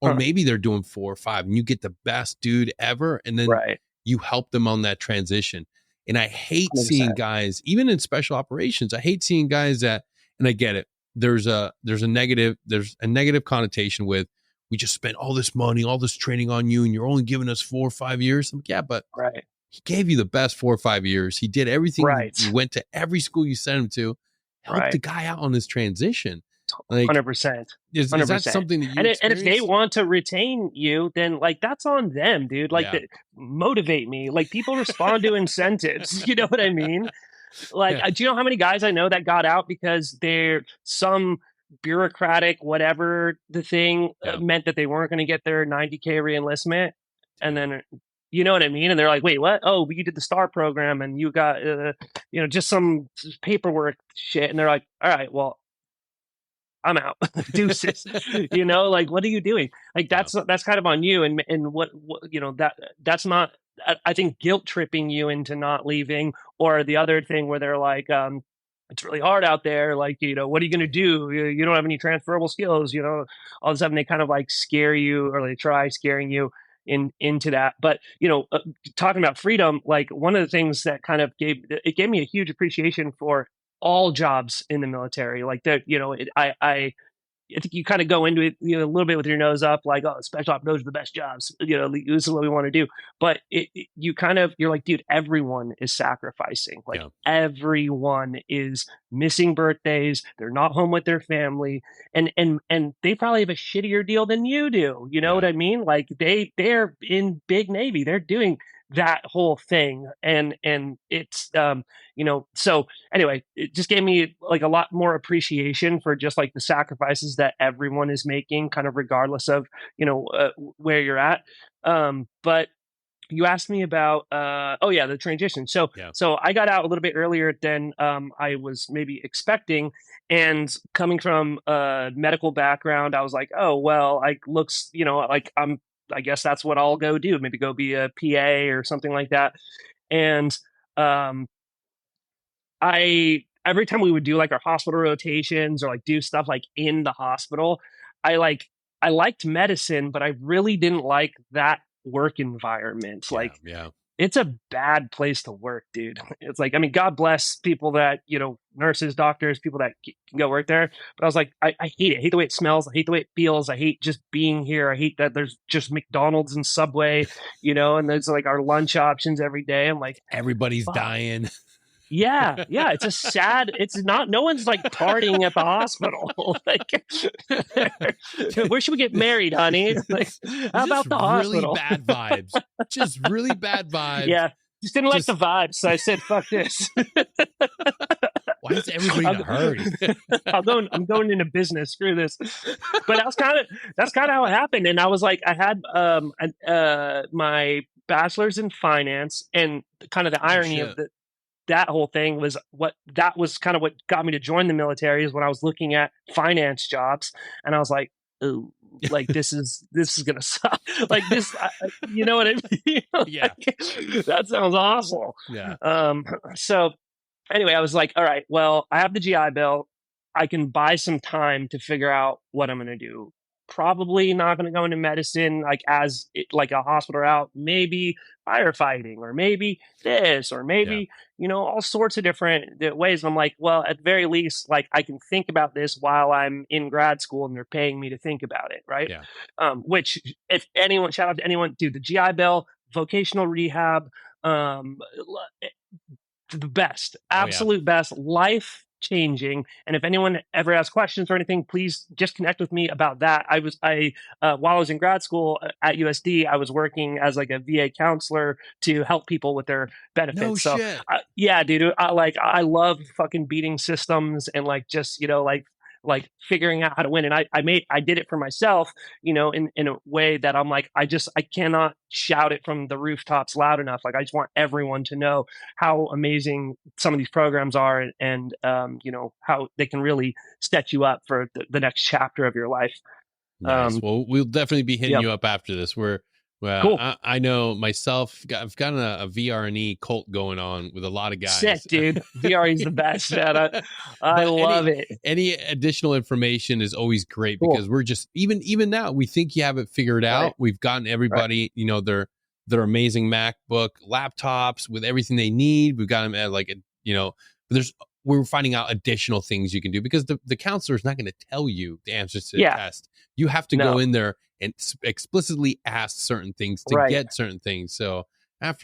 Speaker 1: or maybe they're doing 4 or 5 and you get the best dude ever. And then you help them on that transition. And I hate 100%. Seeing guys, even in special operations, I hate seeing guys that, and I get it. There's a negative connotation with, we just spent all this money, all this training on you, and you're only giving us 4 or 5 years. I'm like, yeah, but he gave you the best 4 or 5 years. He did everything. He went to every school you sent him to, helped the guy out on his transition. Like,
Speaker 3: 100%.
Speaker 1: Is that something that you
Speaker 3: and if they want to retain you, then like that's on them, dude. Like, motivate me. Like, people respond to incentives. You know what I mean? Like, do you know how many guys I know that got out because they're some bureaucratic whatever the thing meant that they weren't going to get their 90K reenlistment, and then, you know what I mean? And they're like, wait, what? Oh, you did the STAR program and you got, you know, just some paperwork shit. And they're like, all right, well, I'm out. Deuces. You know, like, what are you doing? Like, that's kind of on you. And what you know, that's not, I think, guilt tripping you into not leaving, or the other thing where they're like, it's really hard out there. Like, what are you going to do? You don't have any transferable skills, all of a sudden they kind of like scare you, or they try scaring you into that. But, talking about freedom, like one of the things that kind of gave me a huge appreciation for all jobs in the military. Like that, I think you kind of go into it, a little bit with your nose up, like, oh, special ops, those are the best jobs. This is what we want to do. But you're like, dude, everyone is sacrificing. Like
Speaker 1: Yeah.
Speaker 3: everyone is missing birthdays. They're not home with their family, and they probably have a shittier deal than you do. You know what I mean? Like they're in big Navy. They're doing that whole thing, and it's so anyway, it just gave me like a lot more appreciation for just like the sacrifices that everyone is making, kind of regardless of where you're at. But you asked me about the transition. So I got out a little bit earlier than I was maybe expecting, and coming from a medical background, I was like, oh well, like looks, like I guess that's what I'll go do. Maybe go be a PA or something like that. And um, I every time we would do like our hospital rotations or like do stuff like in the hospital, I like I liked medicine, but I really didn't like that work environment.
Speaker 1: Yeah.
Speaker 3: Like
Speaker 1: Yeah.
Speaker 3: it's a bad place to work, dude. It's like, I mean, God bless people that, nurses, doctors, people that can go work there. But I was like, I hate it. I hate the way it smells. I hate the way it feels. I hate just being here. I hate that there's just McDonald's and Subway, and there's like our lunch options every day. I'm like,
Speaker 1: Everybody's
Speaker 3: fuck.
Speaker 1: dying.
Speaker 3: Yeah. It's a sad, it's not, no one's like partying at the hospital. Like, where should we get married, honey? Like, how about the hospital?
Speaker 1: Really bad vibes. Just really bad vibes.
Speaker 3: Yeah. Just didn't like the vibes. So I said, fuck this.
Speaker 1: Why is everybody in a hurry?
Speaker 3: I'm going into business. Screw this. But that's kind of how it happened. And I was like, I had my bachelor's in finance, and kind of the irony of that whole thing was kind of what got me to join the military, is when I was looking at finance jobs, and I was like, ooh, like this is gonna suck. Like this, you know what I mean?
Speaker 1: Yeah.
Speaker 3: That sounds awful.
Speaker 1: Yeah.
Speaker 3: So anyway, I was like, all right, well, I have the GI Bill. I can buy some time to figure out what I'm going to do. Probably not going to go into medicine, like like a hospital route, maybe firefighting, or maybe this, or maybe, all sorts of different ways. And I'm like, well, at the very least, like I can think about this while I'm in grad school and they're paying me to think about it. Right.
Speaker 1: Yeah.
Speaker 3: Which, if anyone, shout out to anyone, dude, the GI Bill, vocational rehab, the best, absolute best, life changing. And if anyone ever has questions or anything, please just connect with me about that. While I was in grad school at USD, I was working as like a VA counselor to help people with their benefits.
Speaker 1: No
Speaker 3: so
Speaker 1: shit.
Speaker 3: Yeah, dude, I love fucking beating systems, and like just like figuring out how to win. And I did it for myself, in a way that I'm like, I cannot shout it from the rooftops loud enough. Like I just want everyone to know how amazing some of these programs are, and how they can really set you up for the next chapter of your life.
Speaker 1: Nice. Well, we'll definitely be hitting you up after this.
Speaker 3: Cool.
Speaker 1: I know myself, I've got a VRE cult going on with a lot of guys.
Speaker 3: Sick, dude. VRE is the best. I love it.
Speaker 1: Any additional information is always great, because we're just, even now, we think you have it figured out. We've gotten everybody, their amazing MacBook laptops with everything they need. We've got them at but we're finding out additional things you can do, because the counselor is not going to tell you the answers to the test. You have to go in there and explicitly ask certain things to get certain things. So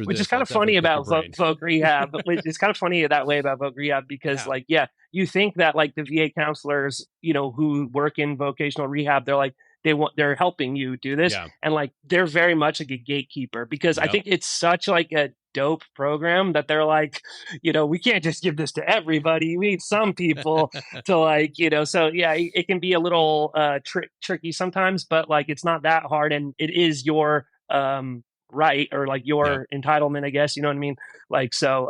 Speaker 3: which is kind of funny about Voc Rehab. It's kind of funny that way about Voc Rehab, because you think that like the VA counselors, who work in vocational rehab, they're like, they're helping you do this. And like, they're very much like a gatekeeper, because I think it's such like a dope program that they're like, we can't just give this to everybody. We need some people to like, so it can be a little tricky sometimes, but like, it's not that hard, and it is your right, or like your entitlement, I guess, you know what I mean? Like, so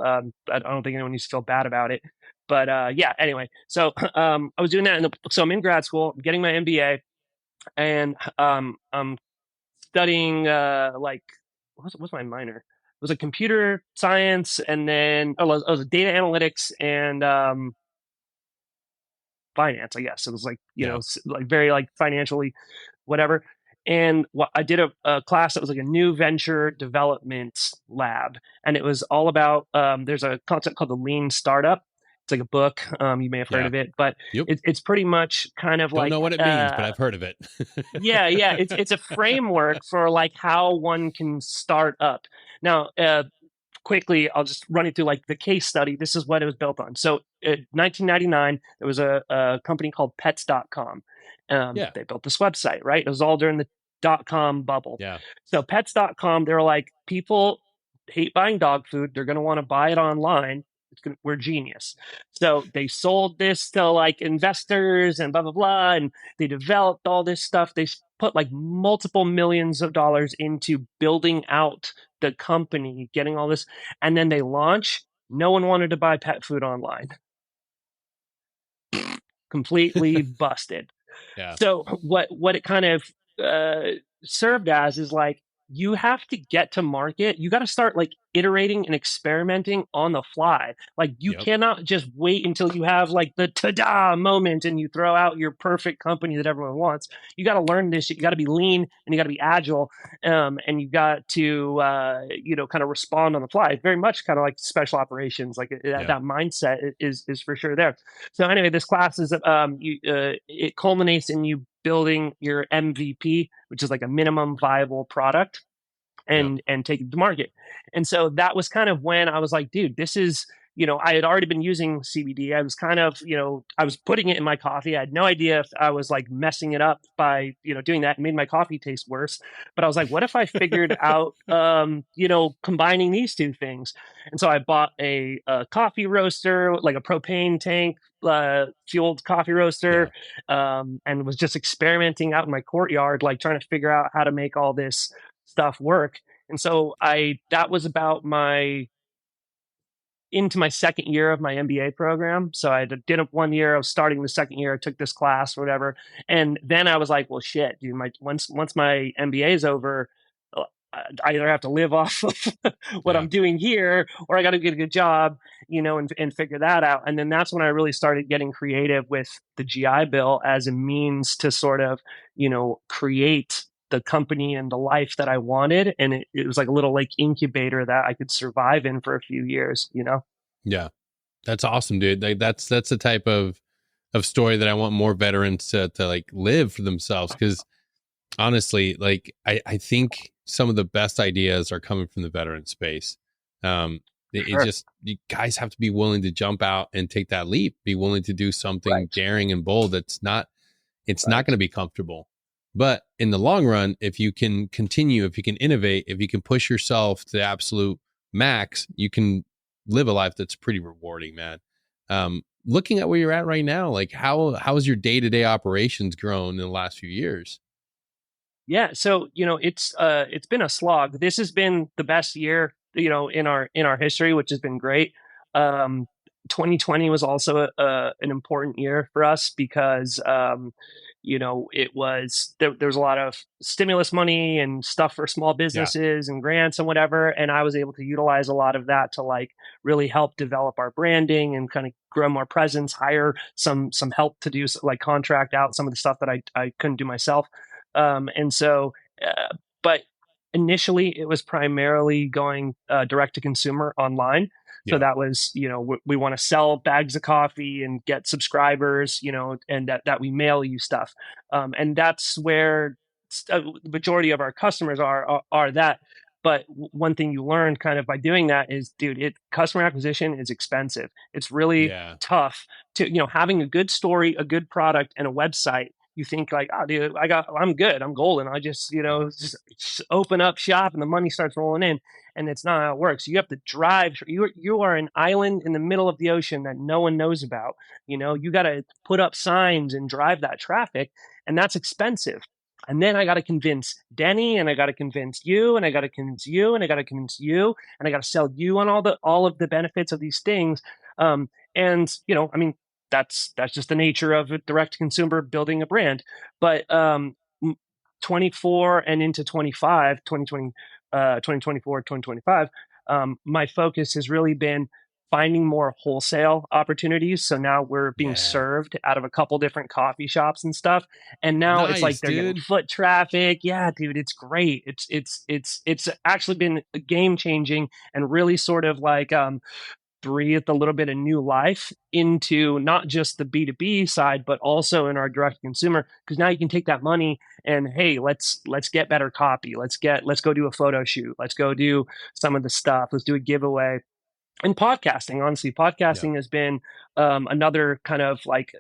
Speaker 3: I don't think anyone needs to feel bad about it. But anyway, so I was doing that, so I'm in grad school, I'm getting my MBA, and I'm studying what's my minor? It was a computer science, and then it was a data analytics and finance, I guess. It was like,
Speaker 1: Yeah.
Speaker 3: like very like financially, whatever. And I did a class that was like a new venture development lab. And it was all about, there's a concept called the lean startup. It's like a book. You may have heard
Speaker 1: Yeah.
Speaker 3: of it, but
Speaker 1: Yep.
Speaker 3: it's pretty much kind of
Speaker 1: Don't
Speaker 3: like,
Speaker 1: know what it means, but I've heard of it.
Speaker 3: yeah. It's a framework for like how one can start up. Now, quickly, I'll just run it through like the case study. This is what it was built on. So in 1999, there was a company called pets.com.
Speaker 1: Yeah.
Speaker 3: They built this website, right? It was all during the .com bubble.
Speaker 1: Yeah.
Speaker 3: So pets.com, they were like, people hate buying dog food. They're going to want to buy it online. We're genius. So they sold this to like investors and blah, blah, blah. And they developed all this stuff. They put like multiple millions of dollars into building out the company, getting all this. And then they launch. No one wanted to buy pet food online. Completely busted.
Speaker 1: Yeah.
Speaker 3: So what it kind of served as is like, you have to get to market. You got to start like iterating and experimenting on the fly. Like you
Speaker 1: Yep.
Speaker 3: cannot just wait until you have like the ta-da moment and you throw out your perfect company that everyone wants. You got to learn this. You got to be lean and you got to be agile. And you got to, kind of respond on the fly. Very much kind of like special operations, like that mindset is for sure there. So anyway, this class is, it culminates in you building your MVP, which is like a minimum viable product,
Speaker 1: Yep.
Speaker 3: and take it to market. And so that was kind of when I was like, dude, this is, I had already been using CBD. I was kind of, I was putting it in my coffee. I had no idea if I was like messing it up by, doing that. It made my coffee taste worse. But I was like, what if I figured out, combining these two things? And so I bought a coffee roaster, like a propane tank, fueled coffee
Speaker 1: Yeah.
Speaker 3: roaster, and was just experimenting out in my courtyard, like trying to figure out how to make all this stuff work. And so that was about into my second year of my MBA program. So I did it 1 year. I was starting the second year. I took this class or whatever. And then I was like, well, shit, dude, once my MBA is over, I either have to live off of what
Speaker 1: Yeah.
Speaker 3: I'm doing here, or I got to get a good job, and figure that out. And then that's when I really started getting creative with the GI Bill as a means to sort of, create the company and the life that I wanted. And it was like a little like incubator that I could survive in for a few years.
Speaker 1: Yeah. That's awesome, dude. Like that's the type of story that I want more veterans to like live for themselves. Cause honestly, like I think some of the best ideas are coming from the veteran space. It
Speaker 3: Sure.
Speaker 1: just, you guys have to be willing to jump out and take that leap, be willing to do something
Speaker 3: Right.
Speaker 1: daring and bold. It's not going to be comfortable, but in the long run, if you can continue, if you can innovate, if you can push yourself to the absolute max, you can live a life that's pretty rewarding, man. Looking at where you're at right now, like how has your day-to-day operations grown in the last few years?
Speaker 3: Yeah, so it's been a slog. This has been the best year, in our history, which has been great. 2020 was also an important year for us because it was there was a lot of stimulus money and stuff for small
Speaker 1: Yeah.
Speaker 3: businesses and grants and whatever, and I was able to utilize a lot of that to like really help develop our branding and kind of grow more presence, hire some help to do like contract out some of the stuff that I couldn't do myself. And so, but initially it was primarily going direct to consumer online. So
Speaker 1: Yeah.
Speaker 3: that was, we want to sell bags of coffee and get subscribers, and that we mail you stuff. And that's where the majority of our customers are that. But one thing you learn kind of by doing that is, dude, customer acquisition is expensive. It's really
Speaker 1: Yeah.
Speaker 3: tough to, having a good story, a good product, and a website. You think like, oh, dude, I'm good. I'm golden. I just, just open up shop and the money starts rolling in. And it's not how it works. You have to drive. You are an island in the middle of the ocean that no one knows about. You got to put up signs and drive that traffic, and that's expensive. And then I got to convince Denny, and I got to convince you, and I got to convince you, and I got to convince you, and I got to sell you on all of the benefits of these things. And I mean, that's just the nature of a direct consumer building a brand. But 24 and into 25, 2020, 2024, 2025, my focus has really been finding more wholesale opportunities. So now we're being
Speaker 1: Yeah.
Speaker 3: served out of a couple different coffee shops and stuff. And now it's like
Speaker 1: Nice,
Speaker 3: they're getting
Speaker 1: dude.
Speaker 3: foot traffic. Yeah, dude, it's great. It's actually been game changing and really sort of like breathed a little bit of new life into not just the B2B side, but also in our direct consumer. Because now you can take that money and, hey, let's get better copy. Let's go do a photo shoot. Let's go do some of the stuff. Let's do a giveaway. And podcasting, honestly, podcasting has been another kind of like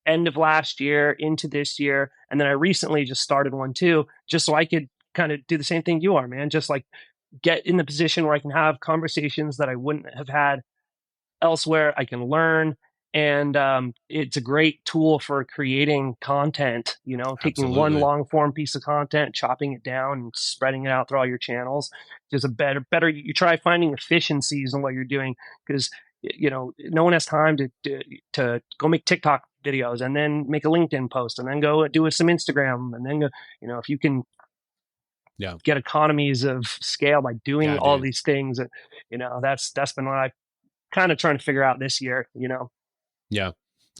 Speaker 3: end of last year into this year. And then I recently just started one too, just so I could kind of do the same thing you are, man. Just like get in the position where I can have conversations that I wouldn't have had elsewhere. I can learn, and it's a great tool for creating content. You know, taking one
Speaker 1: Absolutely.
Speaker 3: long form piece of content, chopping it down, and spreading it out through all your channels. There's a better. You try finding efficiencies in what you're doing, because you know no one has time to go make TikTok videos and then make a LinkedIn post and then go do some Instagram and then go. You know, if you can get economies of scale by doing all these things, you know, that's been what I kind of trying to figure out this year, you know?
Speaker 1: Yeah.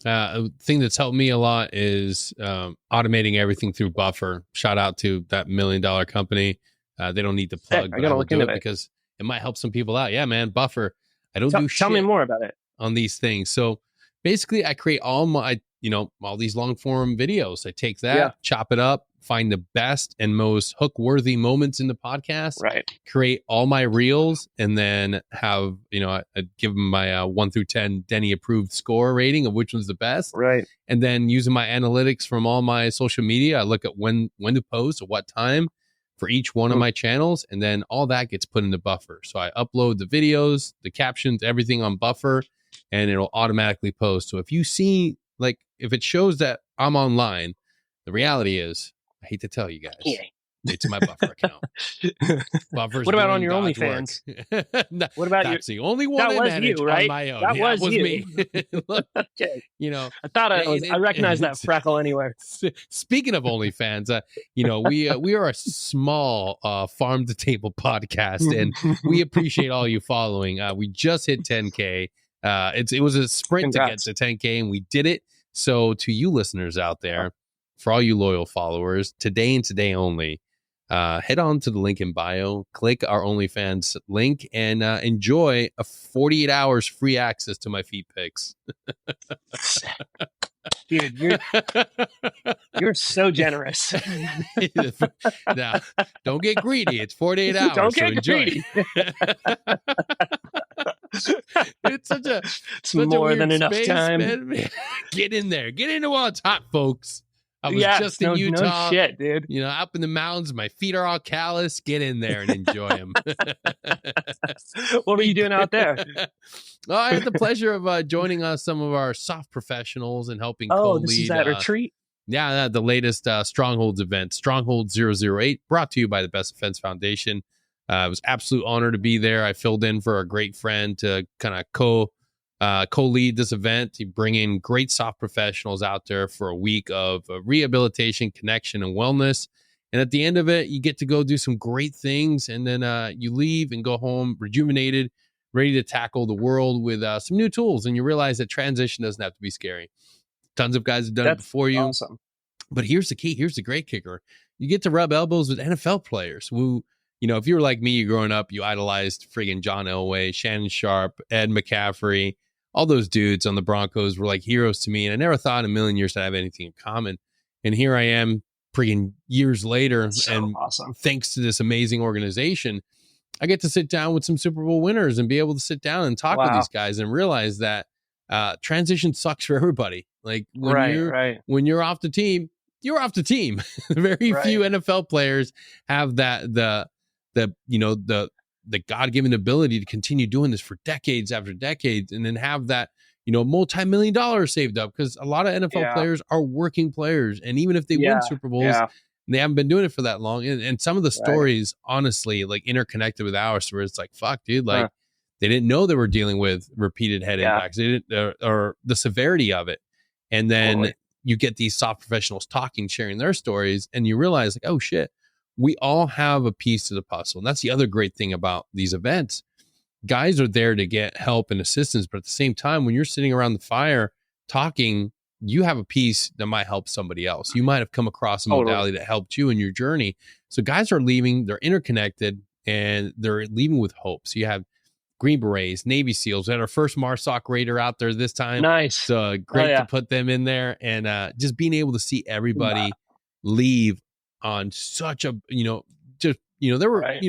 Speaker 1: A thing that's helped me a lot is automating everything through Buffer. Shout out to that $1 million company. They don't need to plug, but I will do it because it might help some people out. Yeah, man. Buffer. I don't do shit.
Speaker 3: Tell me more about it.
Speaker 1: On these things. So basically I create all my, all these long form videos. I take that, chop it up, find the best and most hook worthy moments in the podcast,
Speaker 3: right?
Speaker 1: Create all my reels, and then have, I give them my 1 through 10 Denny approved score rating of which one's the best.
Speaker 3: Right.
Speaker 1: And then using my analytics from all my social media, I look at when to post at what time for each one of my channels. And then all that gets put into Buffer. So I upload the videos, the captions, everything on Buffer, and it'll automatically post. So if you see, like, if it shows that I'm online, the reality is, I hate to tell you guys, it's my Buffer account. Buffer's
Speaker 3: what about on your OnlyFans? What about
Speaker 1: that's the only one I manage on my own.
Speaker 3: That was you.
Speaker 1: Me. Look,
Speaker 3: okay. I thought I recognized that freckle anywhere.
Speaker 1: Speaking of OnlyFans, we are a small farm to table podcast, and we appreciate all you following. We just hit 10K. It was a sprint to get to 10K, and we did it. So to you listeners out there, for all you loyal followers, today and today only, head on to the link in bio, click our OnlyFans link, and enjoy a 48 hours free access to my feet pics.
Speaker 3: Dude, you're so generous.
Speaker 1: Now, don't get greedy. It's 48 hours.
Speaker 3: Don't get
Speaker 1: so enjoy.
Speaker 3: greedy.
Speaker 1: It's
Speaker 3: such more than enough
Speaker 1: space,
Speaker 3: time.
Speaker 1: Man. Get in there. Get into while it's hot, folks. I was just in Utah.
Speaker 3: No shit, dude.
Speaker 1: Up in the mountains. My feet are all callous. Get in there and enjoy them.
Speaker 3: What were you doing out there?
Speaker 1: Oh, I had the pleasure of joining some of our soft professionals and helping co-lead.
Speaker 3: This is that retreat?
Speaker 1: Yeah, the latest Strongholds event, Stronghold 008, brought to you by the Best Defense Foundation. It was absolute honor to be there. I filled in for a great friend to kind of co-lead this event. You bring in great soft professionals out there for a week of rehabilitation, connection, and wellness. And at the end of it, you get to go do some great things. And then you leave and go home rejuvenated, ready to tackle the world with some new tools. And you realize that transition doesn't have to be scary. Tons of guys have done it before you.
Speaker 3: Awesome.
Speaker 1: But here's the key. Here's the great kicker. You get to rub elbows with NFL players who, if you were like me, growing up, you idolized friggin' John Elway, Shannon Sharp, Ed McCaffrey. All those dudes on the Broncos were like heroes to me. And I never thought in a million years that I have anything in common. And here I am friggin' years later. And
Speaker 3: awesome.
Speaker 1: Thanks to this amazing organization, I get to sit down with some Super Bowl winners and be able to sit down and talk with these guys and realize that transition sucks for everybody. Like when you're off the team, you're off the team. Very few NFL players have the God-given ability to continue doing this for decades after decades, and then have that, multi-million dollars saved up, because a lot of NFL players are working players. And even if they win Super Bowls, they haven't been doing it for that long. And some of the stories, honestly, like interconnected with ours, where it's like, fuck, dude, like they didn't know they were dealing with repeated head impacts. They didn't, or the severity of it. And then you get these soft professionals talking, sharing their stories, and you realize like, oh shit, we all have a piece to the puzzle. And that's the other great thing about these events. guys are there to get help and assistance, but at the same time, when you're sitting around the fire talking, you have a piece that might help somebody else. You might have come across a modality that helped you in your journey. So guys are leaving, they're interconnected, and they're leaving with hope. So you have Green Berets, Navy SEALs. We had our first MARSOC Raider out there this time.
Speaker 3: Nice.
Speaker 1: So great to put them in there, and just being able to see everybody leave on such a, there were,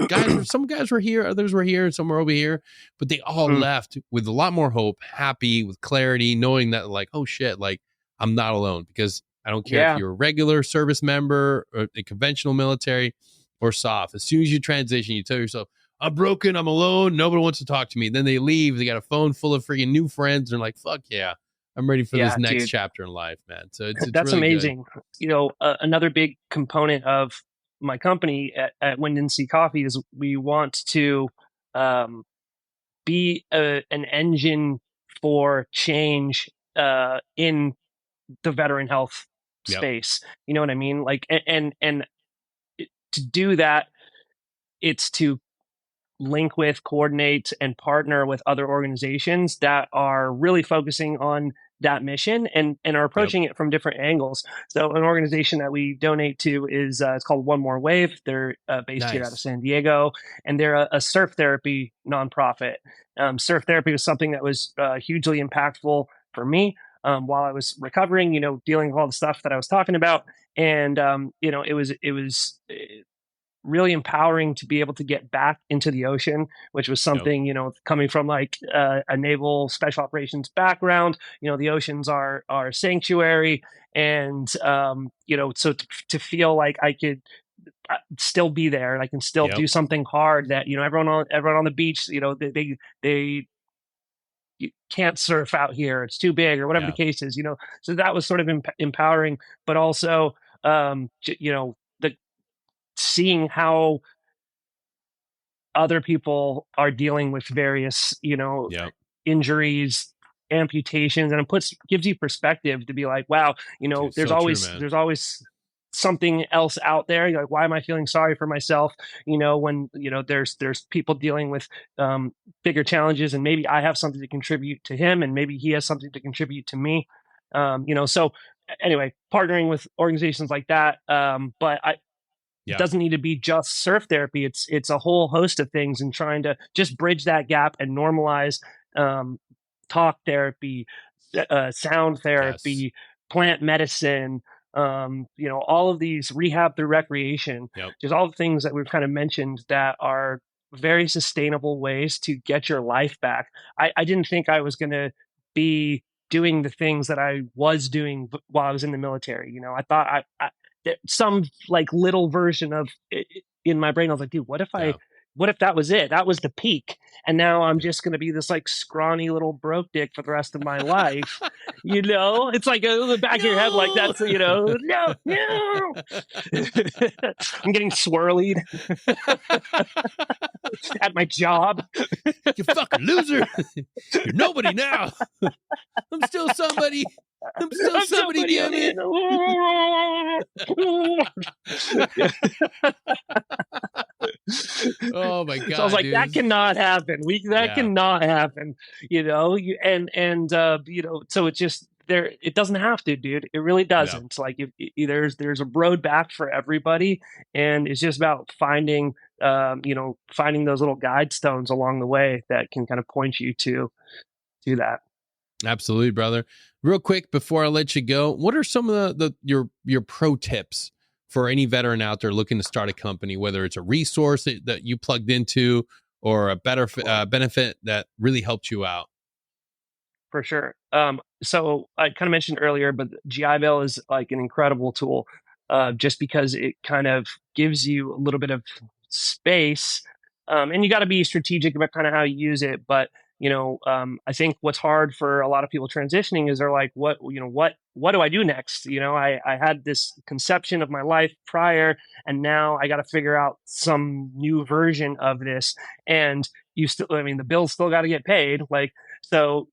Speaker 1: guys, some guys were here, others were here, and some were over here, but they all left with a lot more hope, happy, with clarity, knowing that like, oh shit, like I'm not alone, because I don't care if you're a regular service member or a conventional military or soft. As soon as you transition, you tell yourself, I'm broken, I'm alone, nobody wants to talk to me. Then they leave, they got a phone full of freaking new friends. They're like, fuck yeah, I'm ready for this next chapter in life, man. So it's
Speaker 3: that's
Speaker 1: really
Speaker 3: amazing. Good. Another big component of my company at WINDANSEA Coffee is we want to be an engine for change in the veteran health space. You know what I mean? Like, and to do that, it's to link with, coordinate, and partner with other organizations that are really focusing on that mission and are approaching it from different angles. So an organization that we donate to is it's called One More Wave. They're based here out of San Diego, and they're a surf therapy nonprofit. Surf therapy was something that was hugely impactful for me while I was recovering, dealing with all the stuff that I was talking about. And, it was really empowering to be able to get back into the ocean, which was something, coming from like a naval special operations background, the oceans are sanctuary. And, so to feel like I could still be there, I can still do something hard that, everyone on the beach, they you can't surf out here, it's too big or whatever the case is, so that was sort of empowering, but also, the seeing how other people are dealing with various, injuries, amputations, and it gives you perspective to be like, wow, there's always something else out there. You're like, why am I feeling sorry for myself? When there's people dealing with bigger challenges, and maybe I have something to contribute to him, and maybe he has something to contribute to me. So anyway, partnering with organizations like that, but it doesn't need to be just surf therapy. It's a whole host of things, and trying to just bridge that gap and normalize talk therapy, sound therapy, plant medicine, all of these rehab through recreation. Just all the things that we've kind of mentioned that are very sustainable ways to get your life back. I didn't think I was going to be doing the things that I was doing while I was in the military. I thought some like little version of in my brain, I was like, dude, what if that was it? That was the peak. And now I'm just going to be this like scrawny little broke dick for the rest of my life. It's like in the back of your head, like that's, no. I'm getting swirlied at my job.
Speaker 1: You fucking loser. You're nobody now. I'm still somebody. I'm somebody, damn it. Oh my God.
Speaker 3: So I was like, dude, that cannot happen. Cannot happen. So it's just there. It doesn't have to, dude. It really doesn't. Like there's a road back for everybody, and it's just about finding those little guide stones along the way that can kind of point you to that.
Speaker 1: Absolutely, brother. Real quick before I let you go, what are some of your pro tips for any veteran out there looking to start a company, whether it's a resource that you plugged into or a better benefit that really helped you out?
Speaker 3: For sure. So I kind of mentioned earlier, but GI Bill is like an incredible tool, just because it kind of gives you a little bit of space, and you got to be strategic about kind of how you use it. But I think what's hard for a lot of people transitioning is they're like, what do I do next? I had this conception of my life prior, and now I got to figure out some new version of this. And the bills still got to get paid. Like, so,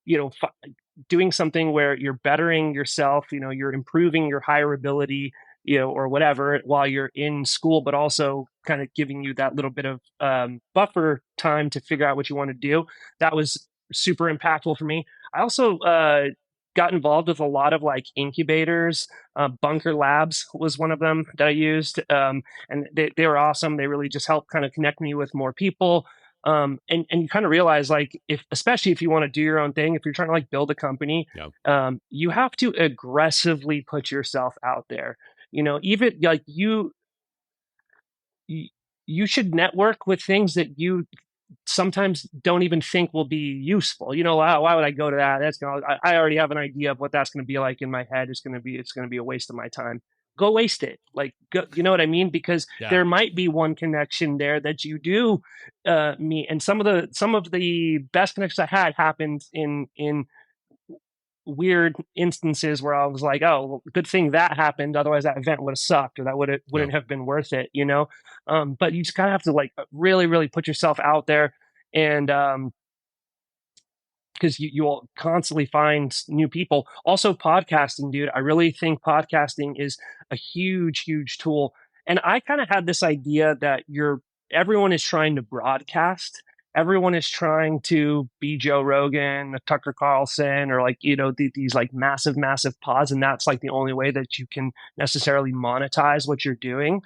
Speaker 3: doing something where you're bettering yourself, you're improving your hireability, or whatever while you're in school, but also kind of giving you that little bit of buffer time to figure out what you want to do. That was super impactful for me. I also got involved with a lot of like incubators. Bunker Labs was one of them that I used, and they were awesome. They really just helped kind of connect me with more people. And you kind of realize, like, especially if you want to do your own thing, if you're trying to like build a company, you have to aggressively put yourself out there. Even like you should network with things that you sometimes don't even think will be useful. Why would I go to that? I already have an idea of what that's going to be like in my head. It's going to be a waste of my time. Go waste it. Like, go, you know what I mean? Because there might be one connection there that you do meet. And some of the best connections I had happened in weird instances where I was like, oh, well, good thing that happened. Otherwise that event would have sucked, or that wouldn't have been worth it, but you just kind of have to like really, really put yourself out there. And because you will constantly find new people. Also podcasting, dude. I really think podcasting is a huge, huge tool. And I kind of had this idea that everyone is trying to broadcast. Everyone is trying to be Joe Rogan, Tucker Carlson, or like, these like massive, massive pods. And that's like the only way that you can necessarily monetize what you're doing.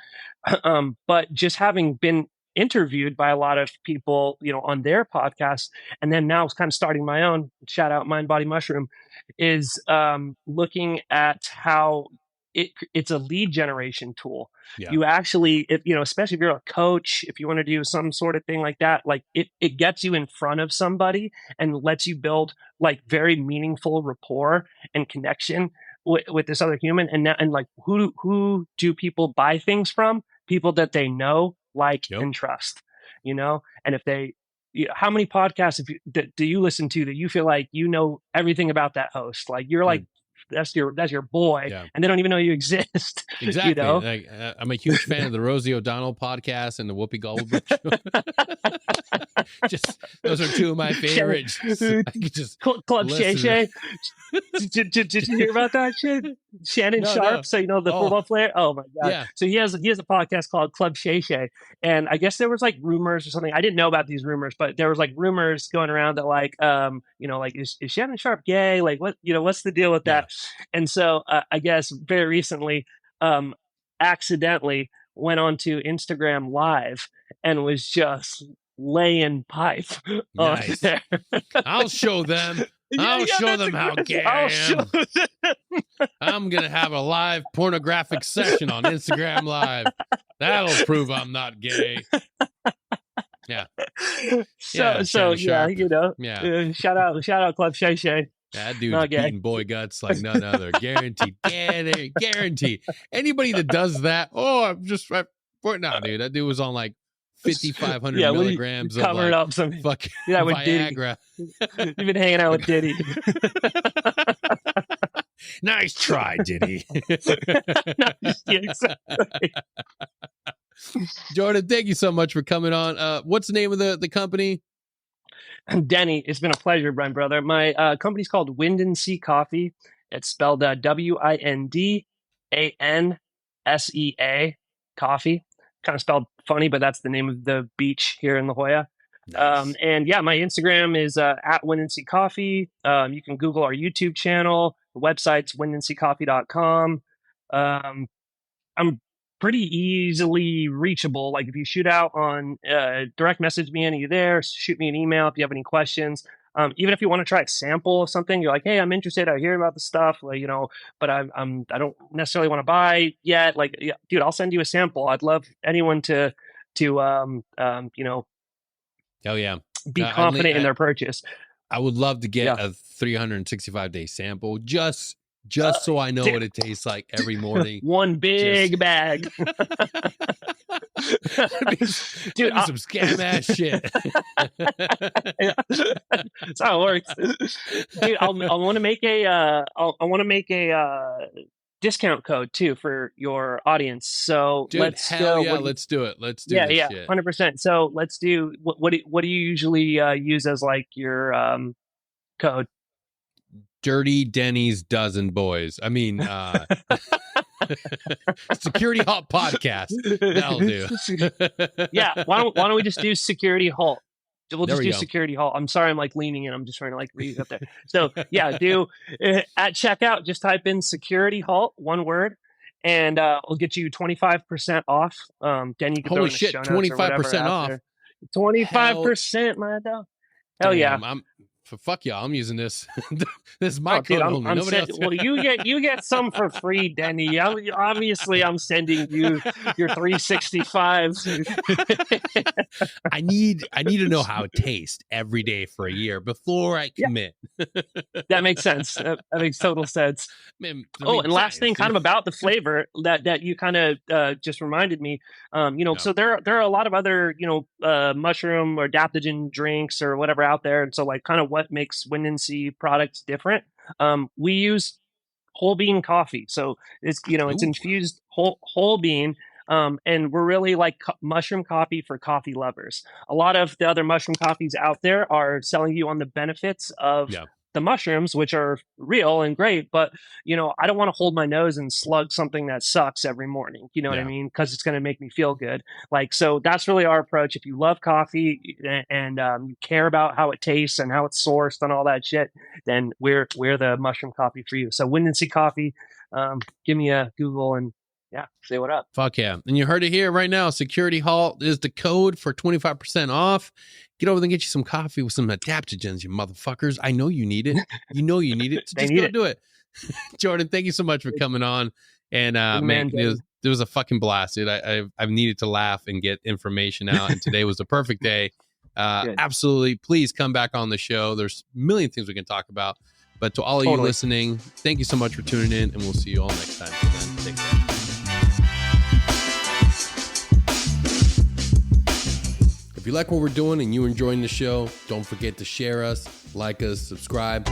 Speaker 3: But just having been interviewed by a lot of people, on their podcasts, and then now it's kind of starting my own, shout out Mind Body Mushroom, is looking at how it's a lead generation tool. You actually, especially if you're a coach, if you want to do some sort of thing like that, like it gets you in front of somebody and lets you build like very meaningful rapport and connection with this other human. And like, who do people buy things from? People that they know, like, and trust, and if they, how many podcasts do you listen to that you feel like everything about that host? Like, you're like, that's your boy, and they don't even know you exist.
Speaker 1: Exactly. Like, I'm a huge fan of the Rosie O'Donnell podcast and the Whoopi Goldberg show. Just those are two of my favorites.
Speaker 3: Club Shay Shay. Did you hear about that shit? Shannon Sharp, so the football player. Oh my god!
Speaker 1: Yeah.
Speaker 3: So he has a podcast called Club Shay Shay, and I guess there was like rumors or something. I didn't know about these rumors, but there was like rumors going around that like like is Shannon Sharp gay? Like what what's the deal with that? And so I guess very recently, accidentally went onto Instagram Live and was just laying pipe on there.
Speaker 1: I'll show them. I'll show them how gay I am. I'm going to have a live pornographic session on Instagram Live. That'll prove I'm not gay. Yeah.
Speaker 3: So shout out Club Shay Shay.
Speaker 1: That dude's beating boy guts like none other. Guaranteed. Guaranteed. Anybody that does that, I'm just right. No, dude, that dude was on like 5,500 milligrams of like
Speaker 3: up some
Speaker 1: fucking
Speaker 3: with
Speaker 1: Viagra.
Speaker 3: You've been hanging out with Diddy.
Speaker 1: Nice try, Diddy.
Speaker 3: Exactly.
Speaker 1: Jordan, thank you so much for coming on. What's the name of the company?
Speaker 3: Denny, it's been a pleasure, my brother. My company's called WINDANSEA Coffee. It's spelled WINDANSEA Coffee. Kind of spelled funny, but that's the name of the beach here in La Jolla. Nice. And my Instagram is at WINDANSEA Coffee. You can Google our YouTube channel. The website's windanseacoffee.com. I'm pretty easily reachable. Like if you shoot out on direct message me any there, shoot me an email if you have any questions. Even if you want to try a sample of something, you're like, hey, I'm interested. I hear about the stuff, like, but I don't necessarily want to buy yet. Like, dude, I'll send you a sample. I'd love anyone to hell yeah, be confident in their purchase.
Speaker 1: I would love to get a 365-day sample just so I know what it tastes like every morning.
Speaker 3: One big bag.
Speaker 1: Dude, some scam ass shit.
Speaker 3: That's how it works. Dude, I want to make a discount code too for your audience. So
Speaker 1: dude, let's do it. Let's do this shit.
Speaker 3: 100%. So let's do what do you usually use as like your code?
Speaker 1: Dirty Denny's dozen boys. I mean, Security Halt podcast. That'll do.
Speaker 3: Yeah. Why don't we just do Security Halt? We'll
Speaker 1: There
Speaker 3: just
Speaker 1: we
Speaker 3: do
Speaker 1: go.
Speaker 3: Security Halt. I'm sorry, I'm like leaning in. I'm just trying to like read up there. So yeah, do at checkout, just type in Security Halt, one word, and we'll get you 25% off. Then you can throw
Speaker 1: Holy
Speaker 3: in the
Speaker 1: shit,
Speaker 3: show notes or whatever
Speaker 1: 25% off.
Speaker 3: after. 25%, my dog. Hell
Speaker 1: Damn,
Speaker 3: yeah.
Speaker 1: Fuck y'all. I'm using this. This is my
Speaker 3: Dude,
Speaker 1: code only. Nobody else.
Speaker 3: well, you get some for free, Denny. Obviously, I'm sending you your 365.
Speaker 1: I need to know how it tastes every day for a year before I commit.
Speaker 3: That makes sense. That makes total sense.
Speaker 1: Man,
Speaker 3: And last thing, kind of about the flavor that you kind of just reminded me. So there are a lot of other mushroom or adaptogen drinks or whatever out there, and so like kind of what makes WINDANSEA products different. We use whole bean coffee, so it's it's infused whole bean. And we're really like mushroom coffee for coffee lovers. A lot of the other mushroom coffees out there are selling you on the benefits of the mushrooms, which are real and great, but I don't want to hold my nose and slug something that sucks every morning. You know what I mean? Because it's going to make me feel good. So that's really our approach. If you love coffee and you care about how it tastes and how it's sourced and all that shit, then we're the mushroom coffee for you. So WINDANSEA Coffee, give me a Google and say what up.
Speaker 1: Fuck yeah. And you heard it here right now. Security Halt is the code for 25% off. Get over there and get you some coffee with some adaptogens, you motherfuckers. I know you need it. You know you need it. So just go do it. Jordan, thank you so much for coming on. And man, it was a fucking blast, dude. I've needed to laugh and get information out. And today was the perfect day. Absolutely. Please come back on the show. There's a million things we can talk about. But to all of you listening, thank you so much for tuning in. And we'll see you all next time. Till then, take care. If you like what we're doing and you're enjoying the show, don't forget to share us, like us, subscribe.